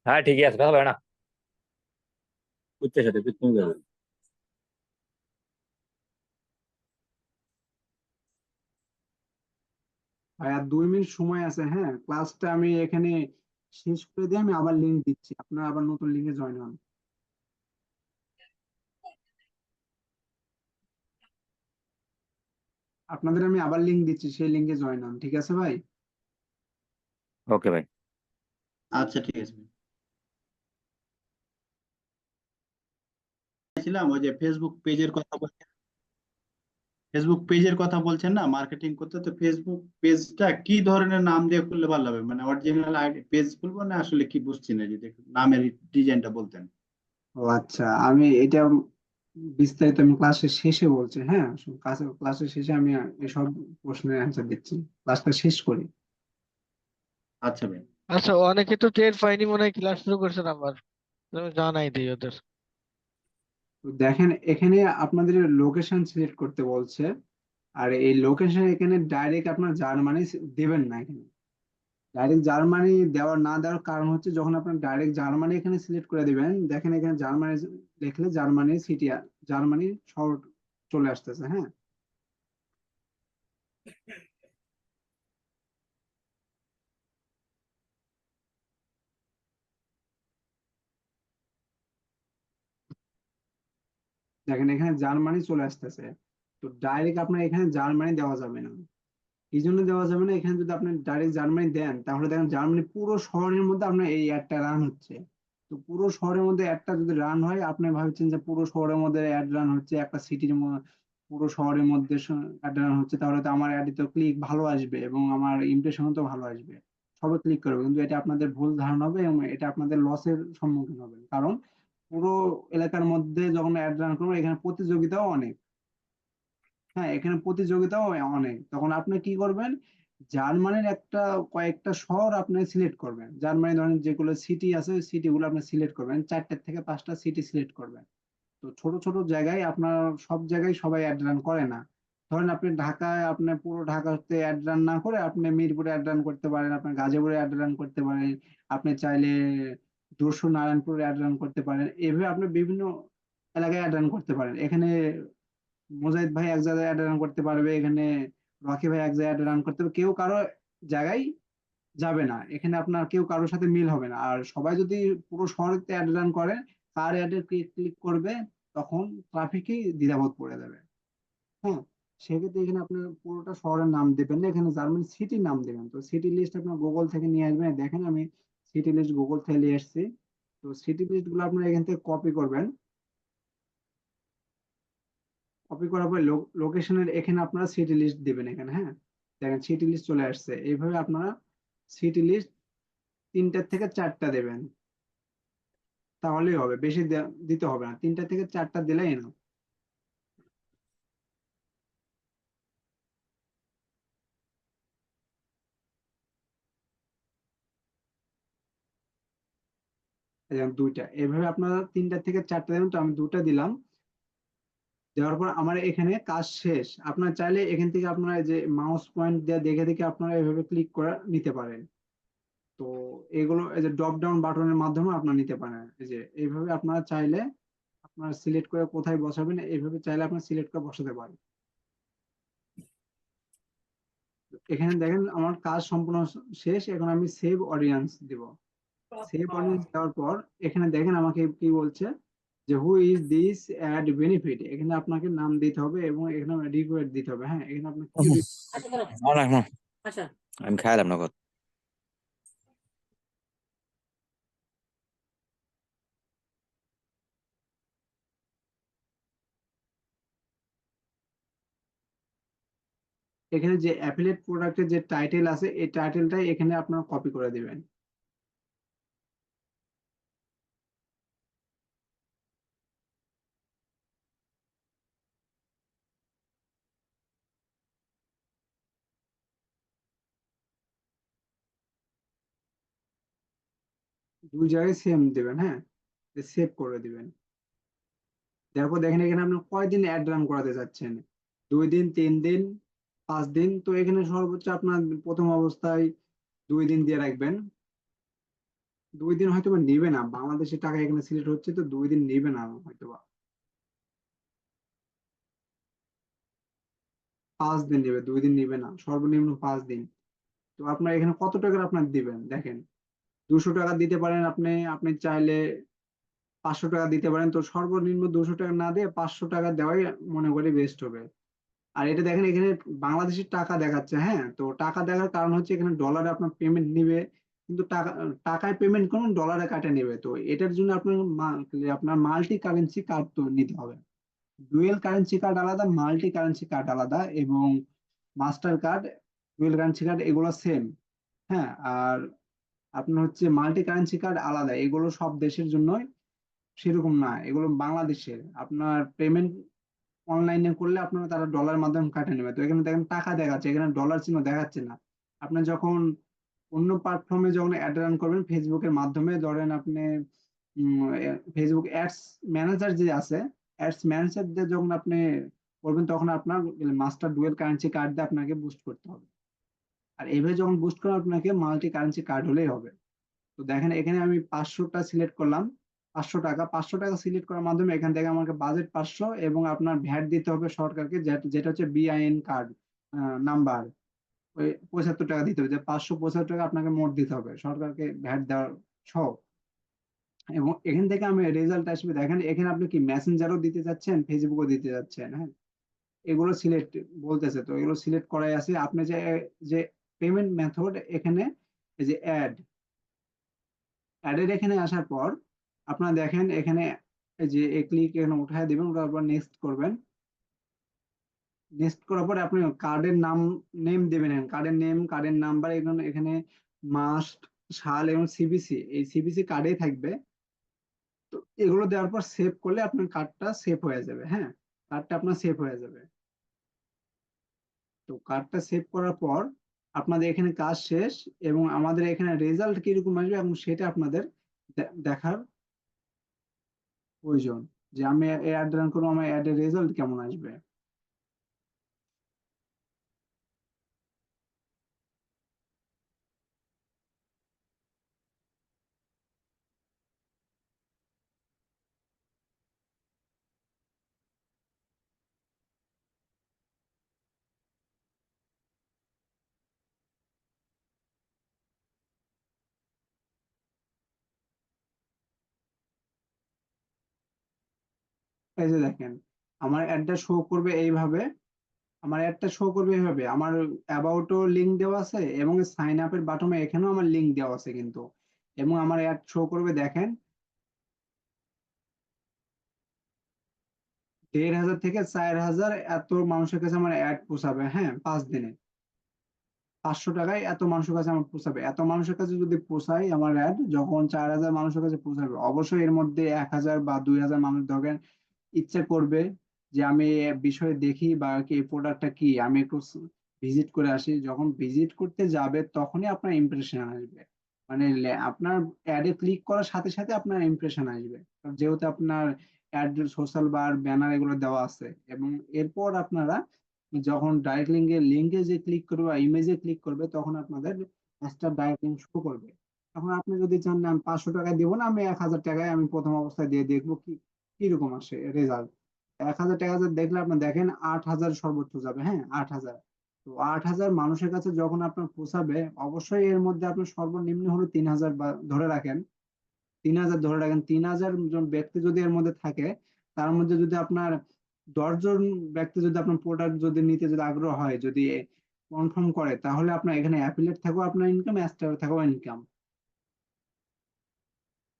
হ্যাঁ ঠিকই আছে, কথা বলে না কুত্তের সাথে কুত্তুম যাবে। ভাই আর 2 মিনিট সময় আছে, হ্যাঁ ক্লাসটা আমি এখানে শেষ করে দিয়ে আমি আবার লিংক দিচ্ছি, আপনারা আবার নতুন লিঙ্কে জয়েন হন। আপনাদের আমি আবার লিংক দিচ্ছি, সেই লিঙ্কে জয়েন হন, ঠিক আছে ভাই? ওকে ভাই। আচ্ছা ঠিক আছে। ছিলাম ওই যে ফেসবুক পেজের কথা বলছেন না মার্কেটিং করতে, তো ফেসবুক পেজটা কি ধরনের নাম দিয়ে খুললে ভালো হবে, মানে অরিজিনাল আইডি পেজ খুলবো না আসলে কি বুঝছি না, যদি একটু নামের ডিজাইনটা বলতেন। ও আচ্ছা, আমি এটা বিস্তারিত আমি ক্লাসের শেষে বলছি, হ্যাঁ ক্লাসের শেষে আমি এসব প্রশ্নের অ্যান্সার দিচ্ছি, ক্লাসটা শেষ করি। আচ্ছা ভাই। আচ্ছা, অনেকে তো টের পাইনি, মনে হয় ক্লাস শুরু করছেন আবার। তুমি জানাই দিই ওদের। তো দেখেন এখানে আপনাদের লোকেশন সিলেক্ট করতে বলছে, আর এই লোকেশন এখানে ডাইরেক্ট আপনার জার্মানি দেবেন না। এখানে ডাইরেক্ট জার্মানি না দেওয়ার কারণ হচ্ছে, যখন আপনার ডাইরেক্ট জার্মানি এখানে সিলেক্ট করে দিবেন, দেখেন এখানে জার্মানি লিখলে জার্মানি সিটি, জার্মানি শহর চলে আসতেছে, হ্যাঁ। দেখেন এখানে জার্মানি চলে আসতেছে। তো ডাইরেক্ট আপনার এখানে জার্মানি দেওয়া যাবে না। এই জন্য দেওয়া যাবে না, এখানে যদি আপনি ডাইরেক্ট জার্মানি দেন তাহলে দেখেন জার্মানি পুরো শহরের মধ্যে আপনার এই অ্যাডটা রান হচ্ছে। তো পুরো শহরের মধ্যে অ্যাডটা যদি রান হয়, আপনি ভাবছেন যে পুরো শহরের মধ্যে অ্যাড রান হচ্ছে, একটা সিটির পুরো শহরের মধ্যে অ্যাড রান হচ্ছে, তাহলে তো আমার অ্যাডে তো ক্লিক ভালো আসবে এবং আমার ইমপ্রেশনও তো ভালো আসবে, সবাই ক্লিক করবে। কিন্তু এটা আপনাদের ভুল ধারণা হবে এবং এটা আপনাদের লসের সম্মুখীন হবে, কারণ পুরো এলাকার মধ্যে যখন অ্যাড রান করবো, এখানে প্রতিযোগিতাও অনেক। হ্যাঁ এখানে প্রতিযোগিতাও অনেক, তখন আপনি কি করবেন, জার্মানির কয়েকটা শহর আপনি সিলেক্ট করবেন, জার্মানি ধরেন যেগুলো সিটি আছে ওই সিটি গুলো আপনি সিলেক্ট করবেন, 4 থেকে 5টা সিটি সিলেক্ট করবেন। তো ছোট ছোট জায়গায় আপনার সব জায়গায় সবাই অ্যাড রান করে না। ধরেন আপনি ঢাকায়, আপনি পুরো ঢাকাতে অ্যাড রান না করে আপনি মিরপুরে অ্যাড রান করতে পারেন, আপনি গাজীপুরে অ্যাড রান করতে পারেন, আপনি চাইলে যশোর নারায়ণপুরে অ্যাড রান করতে পারেন, এভাবে আপনি বিভিন্ন এলাকায় অ্যাড রান করতে পারেন। এখানে মুজাহিদ ভাই এক জায়গায় অ্যাড রান করতে পারবে, এখানে রকি ভাই এক জায়গায় অ্যাড রান করতে পারবে, কেউ কারো জায়গায় যাবে না, এখানে আপনার কেউ কারোর সাথে মিল হবে না। আর সবাই যদি পুরো শহরেতে অ্যাড রান করে, কার অ্যাডে ক্লিক করবে, তখন ট্রাফিকই দ্বিধাবোধ পড়ে যাবে, হ্যাঁ। সেক্ষেত্রে এখানে আপনি পুরোটা শহরের নাম দেবেন না, এখানে জার্মানি সিটির নাম দেবেন। তো সিটি লিস্ট আপনার গুগল থেকে নিয়ে আসবেন, দেখেন আমি সিটি লিস্ট গুগল থেকে নিয়ে আসছি। তো সিটি লিস্ট গুলো আপনার এখান থেকে কপি করবেন, কপি করার পর লোকেশনের এখানে আপনারা সিটি লিস্ট দিবেন এখানে, হ্যাঁ। দেখেন সিটি লিস্ট চলে আসছে, এইভাবে আপনারা সিটি লিস্ট 3টা থেকে 4টা দেবেন, তাহলেই হবে, বেশি দিতে হবে না, 3টা থেকে 4টা দিলেই না। যেমন 2টা, এইভাবে আপনারা 3টা থেকে 4টা দেবেন, তো আমি 2টা দিলাম। দেওয়ার পর আমার এখানে কাজ শেষ। আপনার চাইলে এখান থেকে আপনারা এই যে মাউস পয়েন্ট দিয়ে দেখে দেখে আপনারা এভাবে ক্লিক করে নিতে পারেন। তো এগুলো এই যে ড্রপ ডাউন বাটনের মাধ্যমে আপনারা নিতে পারেন, এই যে এইভাবে আপনারা চাইলে আপনারা সিলেক্ট করে কোথায় বসাবেন, এইভাবে চাইলে আপনারা সিলেক্ট করে বসাতে পারেন। এখানে দেখেন আমার কাজ সম্পূর্ণ শেষ, এখন আমি সেভ অডিয়েন্স দিব। সেভ অডিয়েন্স দেওয়ার পর এখানে দেখেন আমাকে কি বলছে, যে who is this ad benefit, এখানে আপনাকে নাম দিতে হবে এবং এখানে রিকোয়ার্ড দিতে হবে, হ্যাঁ এখানে আপনার কি আমি খাইলাম না কথা। এখানে যে অ্যাফিলিয়েট প্রোডাক্টের যে টাইটেল আছে, এই টাইটেলটাই এখানে আপনারা কপি করে দিবেন। দুই জায়গায় সেম দিবেন, হ্যাঁ, সেভ করে দিবেন। তারপর দেখেন এখানে আপনি কয়দিন অ্যাড রান করাতে চাচ্ছেন, 2 দিন, 3 দিন, 5 দিন। তো এখানে সর্বোচ্চ আপনার প্রথম অবস্থায় 2 দিন দিয়ে রাখবেন। 2 দিন হয়তো বা নিবে না, বাংলাদেশের টাকা এখানে সিলেক্ট হচ্ছে, তো 2 দিন নিবে না হয়তো বা, 5 দিন নেবে, 2 দিন নিবে না, সর্বনিম্ন 5 দিন। তো আপনার এখানে কত টাকার আপনার দিবেন দেখেন, 200 টাকা দিতে পারেন আপনি, আপনি চাইলে 500 টাকা দিতে পারেন। তো সর্বনিম্ন 200 টাকা না দিয়ে 500 টাকা দেওয়াই মনে করি বেস্ট হবে। আর এটা দেখেন এখানে বাংলাদেশের টাকা দেখাচ্ছে, হ্যাঁ, তো টাকা দেখার কারণ হচ্ছে এখানে ডলারে আপনার পেমেন্ট নিবে, কিন্তু টাকা, টাকায় পেমেন্ট করুন, ডলারে কাটে নেবে। তো এটার জন্য আপনার আপনার মাল্টি কারেন্সি কার্ড তো নিতে হবে। ডুয়েল কারেন্সি কার্ড আলাদা, মাল্টি কারেন্সি কার্ড আলাদা, এবং master card, dual currency card এগুলো সেম। হ্যাঁ, আর আপনার হচ্ছে মাল্টি কারেন্সি কার্ড আলাদা, এগুলো সব দেশের জন্যই সেরকম না, এগুলো বাংলাদেশের। আপনার পেমেন্ট অনলাইনে করলে আপনারা তারা ডলার মাধ্যমে কাটে নেবে। তো এখানে দেখেন টাকা দেখাচ্ছে, এখানে ডলার চিহ্ন দেখাচ্ছে না। আপনি যখন অন্য প্ল্যাটফর্মে যখন অ্যাড রান করবেন ফেসবুকের মাধ্যমে, ধরেন আপনি ফেসবুক অ্যাডস ম্যানেজার যে আছে, অ্যাডস ম্যানেজার দিয়ে যখন আপনি করবেন, তখন আপনার মাস্টার ডুয়েল কারেন্সি কার্ড দিয়ে আপনাকে বুস্ট করতে হবে। আর এইভাবে যখন বুস্ট করেন আপনাকে মাল্টি কারেন্সি কার্ড হলেই হবে। তো দেখেন এখানে আমি 500টা সিলেক্ট করলাম, 500 টাকা, 500 টাকা সিলেক্ট করার মাধ্যমে এখান থেকে আমাকে বাজেট 500, এবং আপনার ভ্যাট দিতে হবে সরকারকে, যেটা হচ্ছে বিআইএন কার্ড নাম্বার, ওই 75 টাকা দিতে হবে, যে 575 টাকা আপনাকে মোট দিতে হবে সরকারকে ভ্যাট দেওয়ার সহ। এবং এখান থেকে আমি রেজাল্ট আসবে, দেখেন এখানে আপনি কি মেসেঞ্জারও দিতে যাচ্ছেন, ফেসবুকও দিতে যাচ্ছেন, হ্যাঁ, এগুলো সিলেক্ট বলতেছে। তো এগুলো সিলেক্ট করাই আছে। আপনি যে যে পেমেন্ট মেথড এখানে, এই যে অ্যাডের এখানে আসার পর আপনারা দেখেন এখানে এই যে ক্লিক এখানে উঠায় দিবেন, ওটার পর নেক্সট করবেন। নেক্সট করার পরে আপনি কার্ডের নেম দেবেন, কার্ডের নেম, কার্ডের নাম্বার, এখানে এখানে মাস, সাল এবং সিবিসি, এই সিবিসি কার্ডেই থাকবে। তো এগুলো দেওয়ার পর সেভ করলে আপনার কার্ডটা সেভ হয়ে যাবে, হ্যাঁ, কার্ডটা আপনার সেভ হয়ে যাবে। তো কার্ডটা সেভ করার পর আপনাদের এখানে কাজ শেষ, এবং আমাদের এখানে রেজাল্ট কিরকম আসবে এবং সেটা আপনাদের দেখার প্রয়োজন, যে আমি অ্যাড রান করবো, আমার অ্যাডের রেজাল্ট কেমন আসবে। এই যে দেখেন আমার অ্যাডটা শো করবে এইভাবে, আমার অ্যাডটা শো করবে এইভাবে, আমার অ্যাবাউটও লিঙ্ক দেওয়া আছে, এবং সাইন আপের বাটনে এখানেও আমার লিঙ্ক দেওয়া আছে কিন্তু, এবং আমার অ্যাড শো করবে দেখেন 1,500 থেকে 4,000 এত মানুষের কাছে আমার অ্যাড পৌঁছাবে, হ্যাঁ, 5 দিনে। 500 টাকায় এত মানুষের কাছে আমার পৌঁছাবে, এত মানুষের কাছে যদি পৌঁছায় আমার অ্যাড, যখন 4,000 মানুষের কাছে পৌঁছাবে, অবশ্যই এর মধ্যে 1,000 বা 2,000 মানুষ ধরেন ইচ্ছা করবে যে আমি এ বিষয়ে দেখি, বা কি এই প্রোডাক্টটা কি, আমি একটু ভিজিট করে আসি। যখন ভিজিট করতে যাবে তখনই আপনার ইমপ্রেশন আসবে, মানে আপনার অ্যাডে ক্লিক করার সাথে সাথে আপনার ইমপ্রেশন আসবে, কারণ যেহেতু আপনার অ্যাড, সোশ্যাল বার, ব্যানার এগুলো দেওয়া আছে। এবং এরপর আপনারা যখন ডাইরেক্ট লিঙ্কে যে ক্লিক করবে বা ইমেজে ক্লিক করবে, তখন আপনাদের একটা ডাইরেক্ট লিঙ্ক শো করবে। তখন আপনি যদি চান না আমি 500 টাকা দিব না, আমি 1,000 টাকায় আমি প্রথম অবস্থায় দিয়ে দেখবো কি কিরকম আসে রেজাল্ট। 1,000 টাকা দেখলে আপনি দেখেন 8,000 সর্বোচ্চ যাবে, হ্যাঁ, 8,000। তো 8,000 মানুষের কাছে যখন আপনার পৌঁছাবে, অবশ্যই এর মধ্যে আপনি সর্বনিম্ন হলো 3,000 বা ধরে রাখেন, 3,000 ধরে রাখেন, 3,000 জন ব্যক্তি যদি এর মধ্যে থাকে, তার মধ্যে যদি আপনার 10 জন ব্যক্তি যদি আপনার প্রোডাক্ট যদি নিতে যদি আগ্রহ হয়, যদি কনফার্ম করে, তাহলে আপনার এখানে অ্যাফিলিয়েট থাকবে আপনার ইনকাম, অ্যাস্টার থাকবে ইনকাম।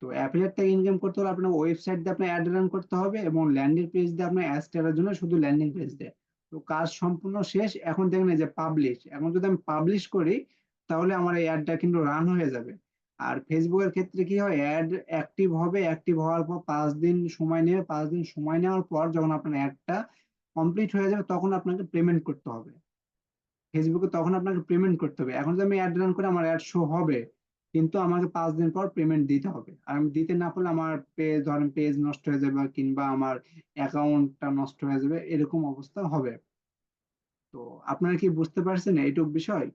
তো অ্যাফিলিয়েট থেকে ইনকাম করতে হলে আপনার ওয়েবসাইট দিয়ে আপনার অ্যাড রান করতে হবে, এবং ল্যান্ডিং পেজ দিয়ে আপনার অ্যাস্টারের জন্য শুধু ল্যান্ডিং পেজ দেয়। তো কাজ সম্পূর্ণ শেষ। এখন দেখেন এই যে পাবলিশ, এখন যদি আমি পাবলিশ করি, তাহলে আমার এই অ্যাডটা কিন্তু রান হয়ে যাবে। আর ফেসবুকের ক্ষেত্রে কি হয়, অ্যাড অ্যাক্টিভ হবে, অ্যাক্টিভ হওয়ার পর 5 দিন সময় নেবে, 5 দিন সময় নেওয়ার পর যখন আপনার অ্যাডটা কমপ্লিট হয়ে যাবে, তখন আপনাকে পেমেন্ট করতে হবে ফেসবুকে, তখন আপনাকে পেমেন্ট করতে হবে। এখন যদি আমি অ্যাড রান করে আমার অ্যাড শো হবে, কিন্তু আমাকে 5 দিন পর পেমেন্ট দিতে হবে। আর আমি দিতে না পারলে আমার ধরেন পেজ নষ্ট হয়ে যাবে কিংবা আমার অ্যাকাউন্টটা নষ্ট হয়ে যাবে, এরকম অবস্থা হবে। তো আপনারা কি বুঝতে পারছেন এইটুক বিষয়?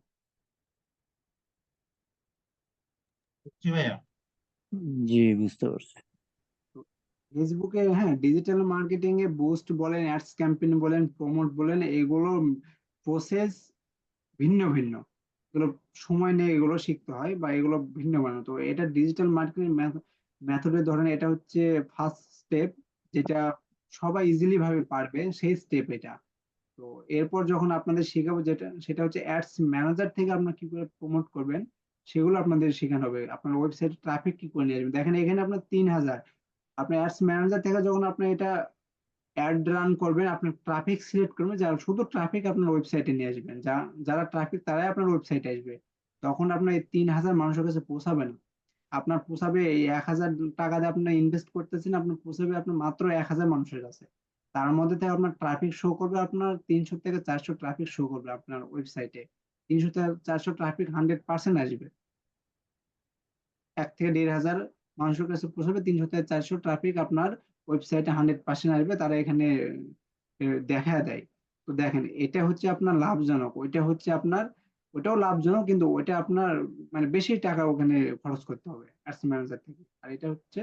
জি ভাইয়া। জি, বুঝতে পারছি। তো ফেসবুকে, হ্যাঁ, ডিজিটাল মার্কেটিং এ বুস্ট বলেন, অ্যাডস ক্যাম্পেইন বলেন, প্রমোট বলেন, এগুলো প্রসেস ভিন্ন ভিন্ন। এগুলো সময় নিয়ে এগুলো শিখতে হয় বা এগুলো ভিন্ন ভিন্ন। তো এটা ডিজিটাল মার্কেটিং মেথডে ধরেন এটা হচ্ছে ফার্স্ট স্টেপ, যেটা সবাই ইজিলি ভাবে পারবে সেই স্টেপ এটা। তো এরপর যখন আপনাদের শেখাবো, যেটা সেটা হচ্ছে অ্যাডস ম্যানেজার থেকে আপনার কি করে প্রমোট করবেন, সেগুলো আপনাদের শেখানো হবে। আপনার ওয়েবসাইট ট্রাফিক কি করে নিয়ে আসবেন, দেখেন এখানে আপনার 3000, আপনি অ্যাডস ম্যানেজার থেকে যখন আপনি এটা অ্যাড রান করবেন, আপনার ট্রাফিক সিলেক্ট করবেন, যারা শুধু ট্রাফিক আপনার ওয়েবসাইটে নিয়ে আসবেন, যারা ট্রাফিক তারাই আপনার ওয়েবসাইটে আসবে। তখন আপনার এই 3000 মানুষের কাছে পৌঁছাবে না। আপনার পোষাবে এই 1000 টাকা দিয়ে আপনি ইনভেস্ট করতেছেন, আপনার পোষাবে আপনার মাত্র 1000 মানুষের কাছে। তার মধ্যে থেকে আপনার ট্রাফিক শো করবে, আপনার 300 থেকে 400 ট্রাফিক শো করবে আপনার ওয়েবসাইটে। 300 থেকে 400 ট্রাফিক 100% আসবে। 1 থেকে 1500 মানুষের কাছে পৌঁছাবে, 300 থেকে 400 ট্রাফিক আপনার ওয়েবসাইটে 100% আসবে, তারা এখানে দেখা দেয়। তো দেখেন এটা হচ্ছে আপনার লাভজনক, ওইটা হচ্ছে আপনার, ওটাও লাভজনক কিন্তু ওইটা আপনার মানে বেশি টাকা ওখানে খরচ করতে হবে অ্যাডস ম্যানেজার থেকে। আর এটা হচ্ছে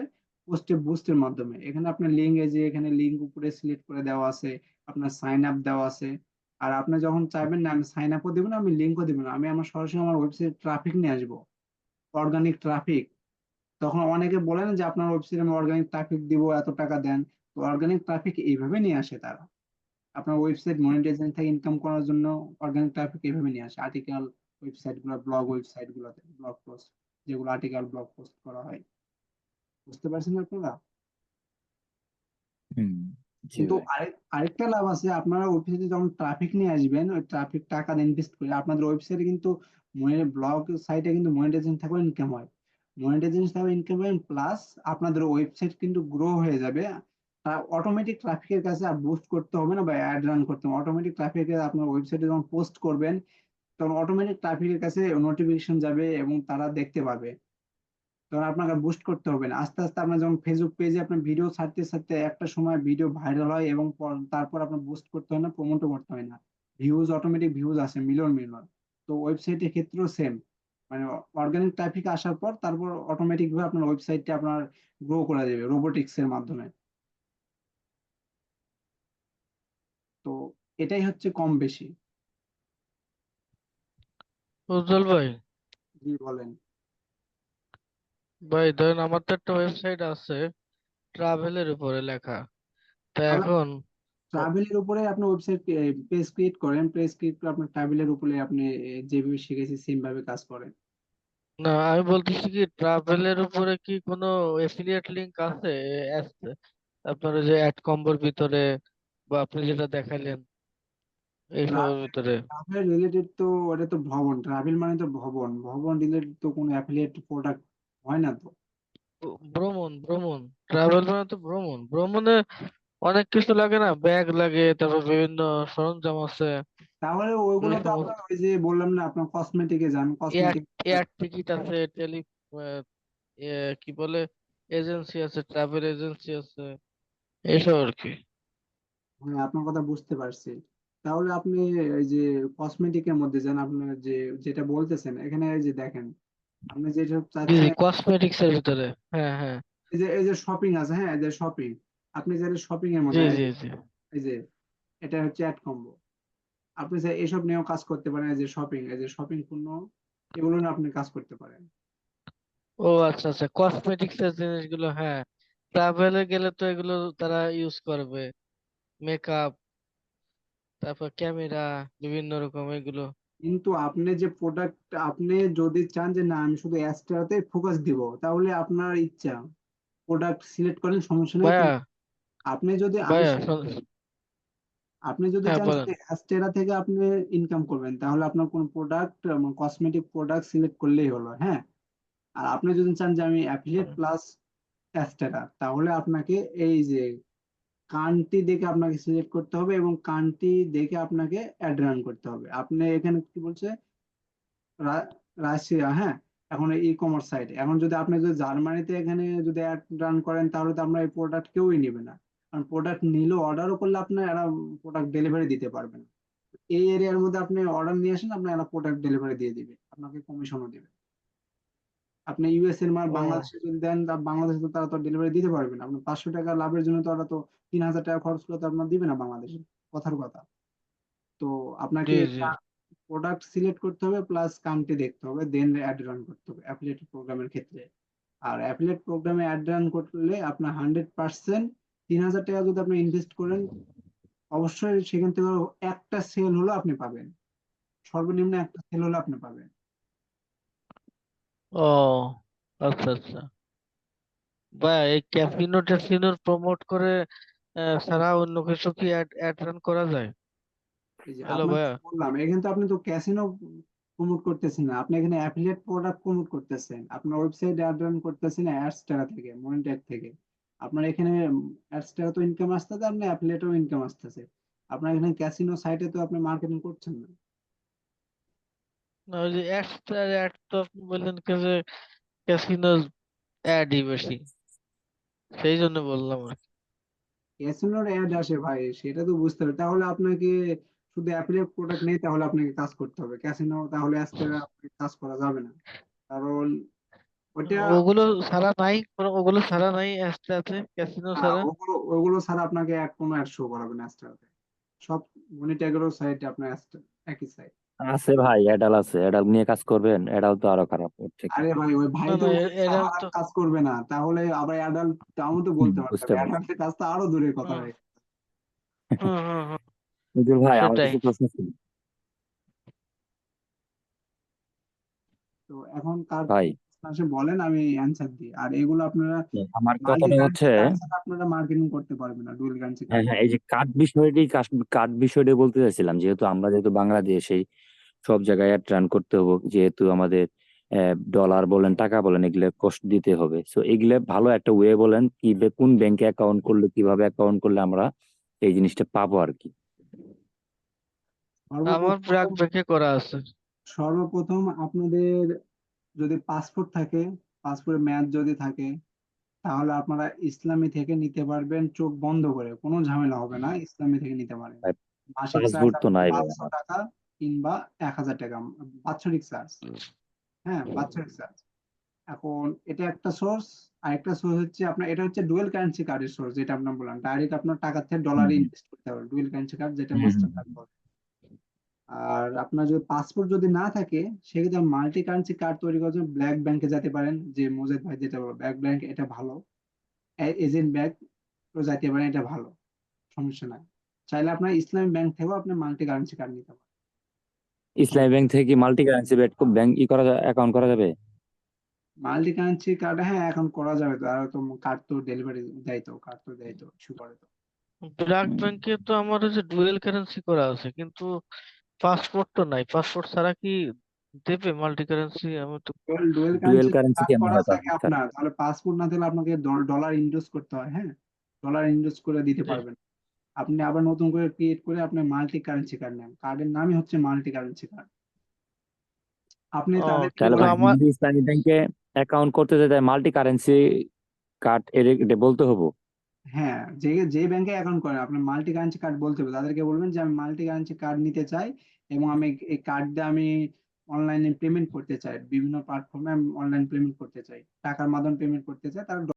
পোস্টে বুস্টের মাধ্যমে। এখানে আপনার লিঙ্ক, এই যে এখানে লিঙ্ক উপরে সিলেক্ট করে দেওয়া আছে, আপনার সাইন আপ দেওয়া আছে। আর আপনি যখন চাইবেন না আমি সাইন আপও দিব না, আমি লিঙ্কও দিব না, আমি আমার সরাসরি আমার ওয়েবসাইট ট্রাফিক নিয়ে আসবো, অর্গানিক ট্রাফিক। তখন অনেকে বলে না যে আপনার ওয়েবসাইটে আমি অর্গানিক ট্রাফিক দিব, এত টাকা দেন। তো অর্গানিক ট্রাফিক এইভাবে নিয়ে আসে তারা। আপনার ওয়েবসাইট মনিটাইজেশন থেকে ইনকাম করার জন্য অর্গানিক ট্রাফিক এইভাবে নিয়ে আসে। আর্টিকেল ওয়েবসাইট গুলো, ব্লগ ওয়েবসাইট গুলোতে, ব্লগ পোস্ট, যেগুলো আর্টিকেল ব্লগ পোস্ট করা হয়। বুঝতে পারছেন আপনারা? হুম। জি কিন্তু ভাই। আরেকটা লাভ আছে, আপনারা ওয়েবসাইটে যখন ট্রাফিক নিয়ে আসবেন, ওই ট্রাফিক টাকা ইনভেস্ট করে আপনাদের ওয়েবসাইটে কিন্তু ব্লগ সাইটে কিন্তু মনিটাইজেশন থাকলে ইনকাম হয়। মনিটাইজেশন থাকলে ইনকাম হয়, প্লাস আপনাদের ওয়েবসাইট কিন্তু গ্রো হয়ে যাবে। অটোমেটিক ট্রাফিকের কাছে আর বুস্ট করতে হবে না বা অ্যাড রান করতে হবে। অটোমেটিক ট্রাফিকের আপনার ওয়েবসাইটে যখন পোস্ট করবেন, তখন অটোমেটিক ট্রাফিকের কাছে নোটিফিকেশন যাবে এবং তারা দেখতে পাবে। তখন আপনাকে বুস্ট করতে হবে না। আস্তে আস্তে আপনার যখন ফেসবুক পেজে আপনার ভিডিও ছাড়তে ছাড়তে একটা সময় ভিডিও ভাইরাল হয় এবং তারপর আপনার বুস্ট করতে হয় না, প্রমোটও করতে হয় না, ভিউজ, অটোমেটিক ভিউজ আসে মিলিয়ন মিলিয়ন। তো ওয়েবসাইটের ক্ষেত্রেও সেম, মানে অর্গানিক ট্রাফিক আসার পর তারপর অটোমেটিক ভাবে আপনার ওয়েবসাইটটা আপনার গ্রো করা যাবে রোবোটিক্স এর মাধ্যমে। তো এটাই হচ্ছে কম বেশি। উজ্জ্বল ভাই, জি বলেন। ভাই ধরেন আমার তো একটা ওয়েবসাইট আছে ট্রাভেলের উপরে লেখা। তা তাহলে এখন ও- ট্রাভেলের উপরে আপনি ওয়েবসাইট পেজ ক্রিয়েট করেন, পেজ ক্রিয়েট করে আপনার ট্রাভেলের উপরে আপনি যেভাবে শিখেছি সেম ভাবে কাজ করেন। না, আমি বলতেছি কি ট্রাভেলের উপরে কি কোনো এফিলিয়েট লিংক আছে? আপনার ওই যে অ্যাড কম্বোর ভিতরে বা আপনি যেটা দেখাইলেন এইসবের ভিতরে। ট্রাভেল রিলেটেড তো ওটা তো ভ্রমণ, ট্রাভেল মানে তো ভ্রমণ, ভ্রমণ রিলেটেড তো কোনো অ্যাফিলিয়েট প্রোডাক্ট হয় না তো। ভ্রমণ ভ্রমণ ট্রাভেল মানে তো ভ্রমণ, ভ্রমণে অনেক কিছু লাগে না, ব্যাগ লাগে, তারপর বিভিন্ন সরঞ্জাম আছে, তাহলে ওই ওইগুলো তো আপনার সমস্ত ওই যে বললাম না, আপনার কসমেটিকে যান, এয়ার কসমেটিক। এয়ার টিকিট আছে, আহ, কি বলে এজেন্সি আছে, ট্রাভেল এজেন্সি আছে, এইসব আর কি। হ্যাঁ, আপনার কথা বুঝতে পারছি। তাহলে আপনি এই যে কসমেটিকের মধ্যে যান, আপনার যে যেটা বলতেছেন এখানে, এই যে দেখেন আপনি যেসব জি জি, চাচ্ছেন, কসমেটিক্স এর ভিতরে। হ্যাঁ হ্যাঁ। এই যে শপিং আছে, হ্যাঁ, এই যে শপিং, আপনি যারা শপিং এর জি মধ্যে, জি জি। এই যে এটা হচ্ছে অ্যাড কম্বো। আপনি এসব নিয়েও কাজ করতে পারেন, এই যে শপিং, এই যে শপিং পণ্য, এগুলো নিয়ে আপনি কাজ করতে পারেন। ও আচ্ছা আচ্ছা, কসমেটিক্স এর জিনিসগুলো, হ্যাঁ। ট্রাভেলে গেলে তো এগুলো তারা ইউজ করবে, মেকআপ, তারপর ক্যামেরা, বিভিন্ন রকম এগুলো। কিন্তু আপনি যে প্রোডাক্ট, আপনি যদি চান যে না আমি শুধু অ্যাস্ট্রাতে ফোকাস দিব, তাহলে আপনার ইচ্ছা, প্রোডাক্ট সিলেক্ট করেন, সমস্যা নেই। ভাইয়া কিন্তু আপনি যদি ভাইয়া আপনি যদি হ্যাঁ চান বলেন। শুধু অ্যাস্টেরা থেকে আপনি ইনকাম করবেন, তাহলে আপনার কোন প্রোডাক্ট, কসমেটিক প্রোডাক্ট সিলেক্ট করলেই হলো, হ্যাঁ। আর আপনি যদি চান যে আমি অ্যাফিলিয়েট প্লাস অ্যাস্টেরা, তাহলে আপনাকে এই যে কান্ট্রি দেখে আপনাকে সিলেক্ট করতে হবে এবং কান্ট্রি দেখে আপনাকে অ্যাড রান করতে হবে। আপনি এখানে কি বলছে, রাশিয়া, হ্যাঁ। এখন ই কমার্স সাইট, এখন যদি আপনি যদি জার্মানিতে এখানে যদি অ্যাড রান করেন তাহলে তো আপনার এই প্রোডাক্ট কেউই নেবে না, কারণ প্রোডাক্ট নিলেও অর্ডারও করলে আপনার এরা প্রোডাক্ট ডেলিভারি দিতে পারবে না। এই এরিয়ার মধ্যে আপনি অর্ডার নিয়ে আসেন, আপনার এরা প্রোডাক্ট ডেলিভারি দিয়ে দিবে, আপনাকে কমিশনও দিবে। আপনি ইউএস এর মাল ও বাংলাদেশে যদি দেন, তা বাংলাদেশে তো তারা তো ডেলিভারি দিতে পারবে না। আপনি 500 টাকা লাভের জন্য তো ওরা তো 3000 টাকা খরচ করে তো আপনার দিবে না বাংলাদেশে, কথার কথা। তো জি আপনাকে জি। প্রোডাক্ট সিলেক্ট করতে হবে, প্লাস কান্ট্রি দেখতে হবে, দেন অ্যাড রান করতে হবে অ্যাফিলিয়েট প্রোগ্রামের ক্ষেত্রে। আর অ্যাফিলিয়েট প্রোগ্রামে অ্যাড রান করলে আপনার 100% 3000 টাকা যদি আপনি ইনভেস্ট করেন, অবশ্যই সেখান থেকে একটা সেল হলো আপনি পাবেন, সর্বনিম্ন একটা সেল হলে আপনি পাবেন। ও আচ্ছা আচ্ছা। বা এই ক্যাসিনো ট্যাসিনোর প্রমোট করে ছাড়া অন্য কিছু কি অ্যাড রান করা যায়? এই যে হ্যালো আপনাকে ভাইয়া। বললাম, এখানে তো আপনি তো ক্যাসিনো প্রমোট করতেছেন না, আপনি এখানে অ্যাফিলিয়েট প্রোডাক্ট প্রমোট করতেছেন, আপনার ওয়েবসাইট অ্যাড রান করতেছেন অ্যাডস টাকা থেকে, মনিটর থেকে। আপনার এখানে অ্যাডস টাকা তো ইনকাম আসতেছে, আপনার অ্যাফিলিয়েটও ইনকাম আসতেছে। আপনার এখানে ক্যাসিনো সাইটে তো আপনি মার্কেটিং করছেন না। না ওই যে অ্যাড তো আপনি বললেন কি যে ক্যাসিনো অ্যাডই বেশি, সেই জন্য বললাম আর কি। ক্যাসিনোর অ্যাড আসে ভাই, সেটা তো বুঝতে হবে। তাহলে আপনাকে শুধু অ্যাফিলিয়েট প্রোডাক্ট নেই, তাহলে আপনাকে কাজ করতে হবে ক্যাসিনো, তাহলে আজকে আপনাকে কাজ করা যাবে না, কারণ ওটা ওগুলো ছাড়া নাই, ওগুলো ছাড়া নাই অ্যাডস আছে ক্যাসিনো ছাড়া? ওগুলো ওগুলো ছাড়া আপনাকে কোনো অ্যাড শো করাবে না Astraতে। সব মনিট্যাগেরও সাইট আপনার একই সাইট। আছে ভাই, এডাল আছে, এডাল নিয়ে কাজ করবেন, এডাল তো আরো খারাপ ওর থেকে। আরে ভাই, ওই ভাই না তো না ওদের এরা সাহারা তো কাজ করবে না, তাহলে আবার অ্যাডাল্ট তাও তো বলতে পারবে, বুঝতে পারছি। অ্যাডাল্টের কাজ তো আরো দূরের কথা হুম ভাই। হুম হুম হুম, নজরুল ভাই, আমার সেটাই। কিছু প্রশ্ন ছিল তো এখন কার ভাই। আসে বলেন, আমি অ্যান্সার দিই। আর এগুলো আপনারা আমার মাল্টি কথাটা হচ্ছে, কারেন্সি কার্ড ছাড়া আপনারা মার্কেটিং করতে পারবেন না, ডুয়াল কারেন্সি হ্যাঁ কার্ড। হ্যাঁ, এই যে কার্ড বিষয়টি বলতে চাইছিলাম। যেহেতু বাংলাদেশে সব জায়গায় অ্যাড রান করতে হবে, যেহেতু আমাদের ডলার বলেন টাকা বলেন এগুলো কষ্ট দিতে হবে, সো এগুলো ভালো একটা ওয়ে বলেন কি, কোন ব্যাংকে অ্যাকাউন্ট করলে, কিভাবে অ্যাকাউন্ট করলে আমরা এই জিনিসটা পাবো আর কি। আমার ব্র্যাক সর্বপ্রথম ব্যাংকে করা আছে। সর্বপ্রথম আপনাদের যদি পাসপোর্ট থাকে, পাসপোর্টের মেয়াদ যদি থাকে, তাহলে আপনারা ইসলামী থেকে নিতে পারবেন, চোখ বন্ধ করে, কোনো ঝামেলা হবে না, ইসলামী থেকে নিতে পারেন। মাসিক চার্জ পাসপোর্ট তো আপনার নাই ভাই 500 আমার। টাকা কিংবা 1000 টাকা, বাৎসরিক চার্জ। হ্যাঁ, বাৎসরিক চার্জ। এখন এটা একটা সোর্স। আরেকটা সোর্স হচ্ছে আপনার, এটা হচ্ছে ডুয়েল কারেন্সি কার্ডের সোর্স, যেটা আপনার বললাম, ডাইরেক্ট আপনার টাকা থেকে হুম ডলারে হুম ইনভেস্ট করতে হবে, ডুয়েল কারেন্সি কার্ড, যেটা হুম হুম মাস্টার কার্ড বলে। আর আপনার যদি পাসপোর্ট যদি না থাকে, সেক্ষেত্রে মাল্টি কারেন্সি কার্ড তৈরি করার জন্য ব্ল্যাক ব্যাংকে যেতে পারেন, যে মোজেদ ভাই যেটা বলো, ব্ল্যাক ব্যাংক, এটা ভালো। এজেন্ট ব্যাংক তো যাইতে পারেন, এটা ভালো, সমস্যা নাই। চাইলে আপনার ইসলামী ব্যাংক থেকেও আপনি মাল্টি কারেন্সি কার্ড নিতে পারেন, ইসলামী ব্যাংক থেকে কি মাল্টি কারেন্সি ব্যাংক করা যায়, অ্যাকাউন্ট করা যাবে? Multi currency card. হ্যাঁ, এখন করা যাবে তো, আর তো কার্ড তো ডেলিভারি দেয়, তো কার্ড তো দেয়, তো ইস্যু করে তো। ব্র্যাক হুম। ব্যাংকে তো আমার হচ্ছে ডুয়েল কারেন্সি করা আছে, কিন্তু পাসপোর্ট তো নাই। পাসপোর্ট ছাড়া কি দেবে মাল্টি কারেন্সি? আমি তো dual dual currency currency card কেমন করা হয় থাকে পাসপোর্ট ছাড়া? আপনার, তাহলে পাসপোর্ট না থাকলে আপনাকে ডলার ইনভেস্ট করতে হয়। হ্যাঁ, ডলার ইনভেস্ট করে দিতে জি। পারবেন। আপনি আবার নতুন করে ক্রিয়েট করে আপনি মাল্টি কারেন্সি কার্ড নেন, কার্ডের নামই হচ্ছে মাল্টি কারেন্সি কার্ড। আপনি ও তাদেরকে তাহলে কিন্তু ভাই, আমি আমার যদি ইসলামী ব্যাংকে অ্যাকাউন্ট করতে চাই, তাই মাল্টি কারেন্সি কার্ড এটা বলতে হবো? হ্যাঁ, যে যে ব্যাংকে অ্যাকাউন্ট করেন, আপনি মাল্টি কারেন্সি কার্ড বলতে হবে, তাদেরকে বলবেন যে আমি মাল্টি কারেন্সি কার্ড নিতে চাই, এবং আমি এই কার্ড দিয়ে আমি অনলাইনে পেমেন্ট করতে চাই, বিভিন্ন প্ল্যাটফর্মে আমি অনলাইন পেমেন্ট করতে চাই, টাকার মাধ্যমে পেমেন্ট করতে চাই। তার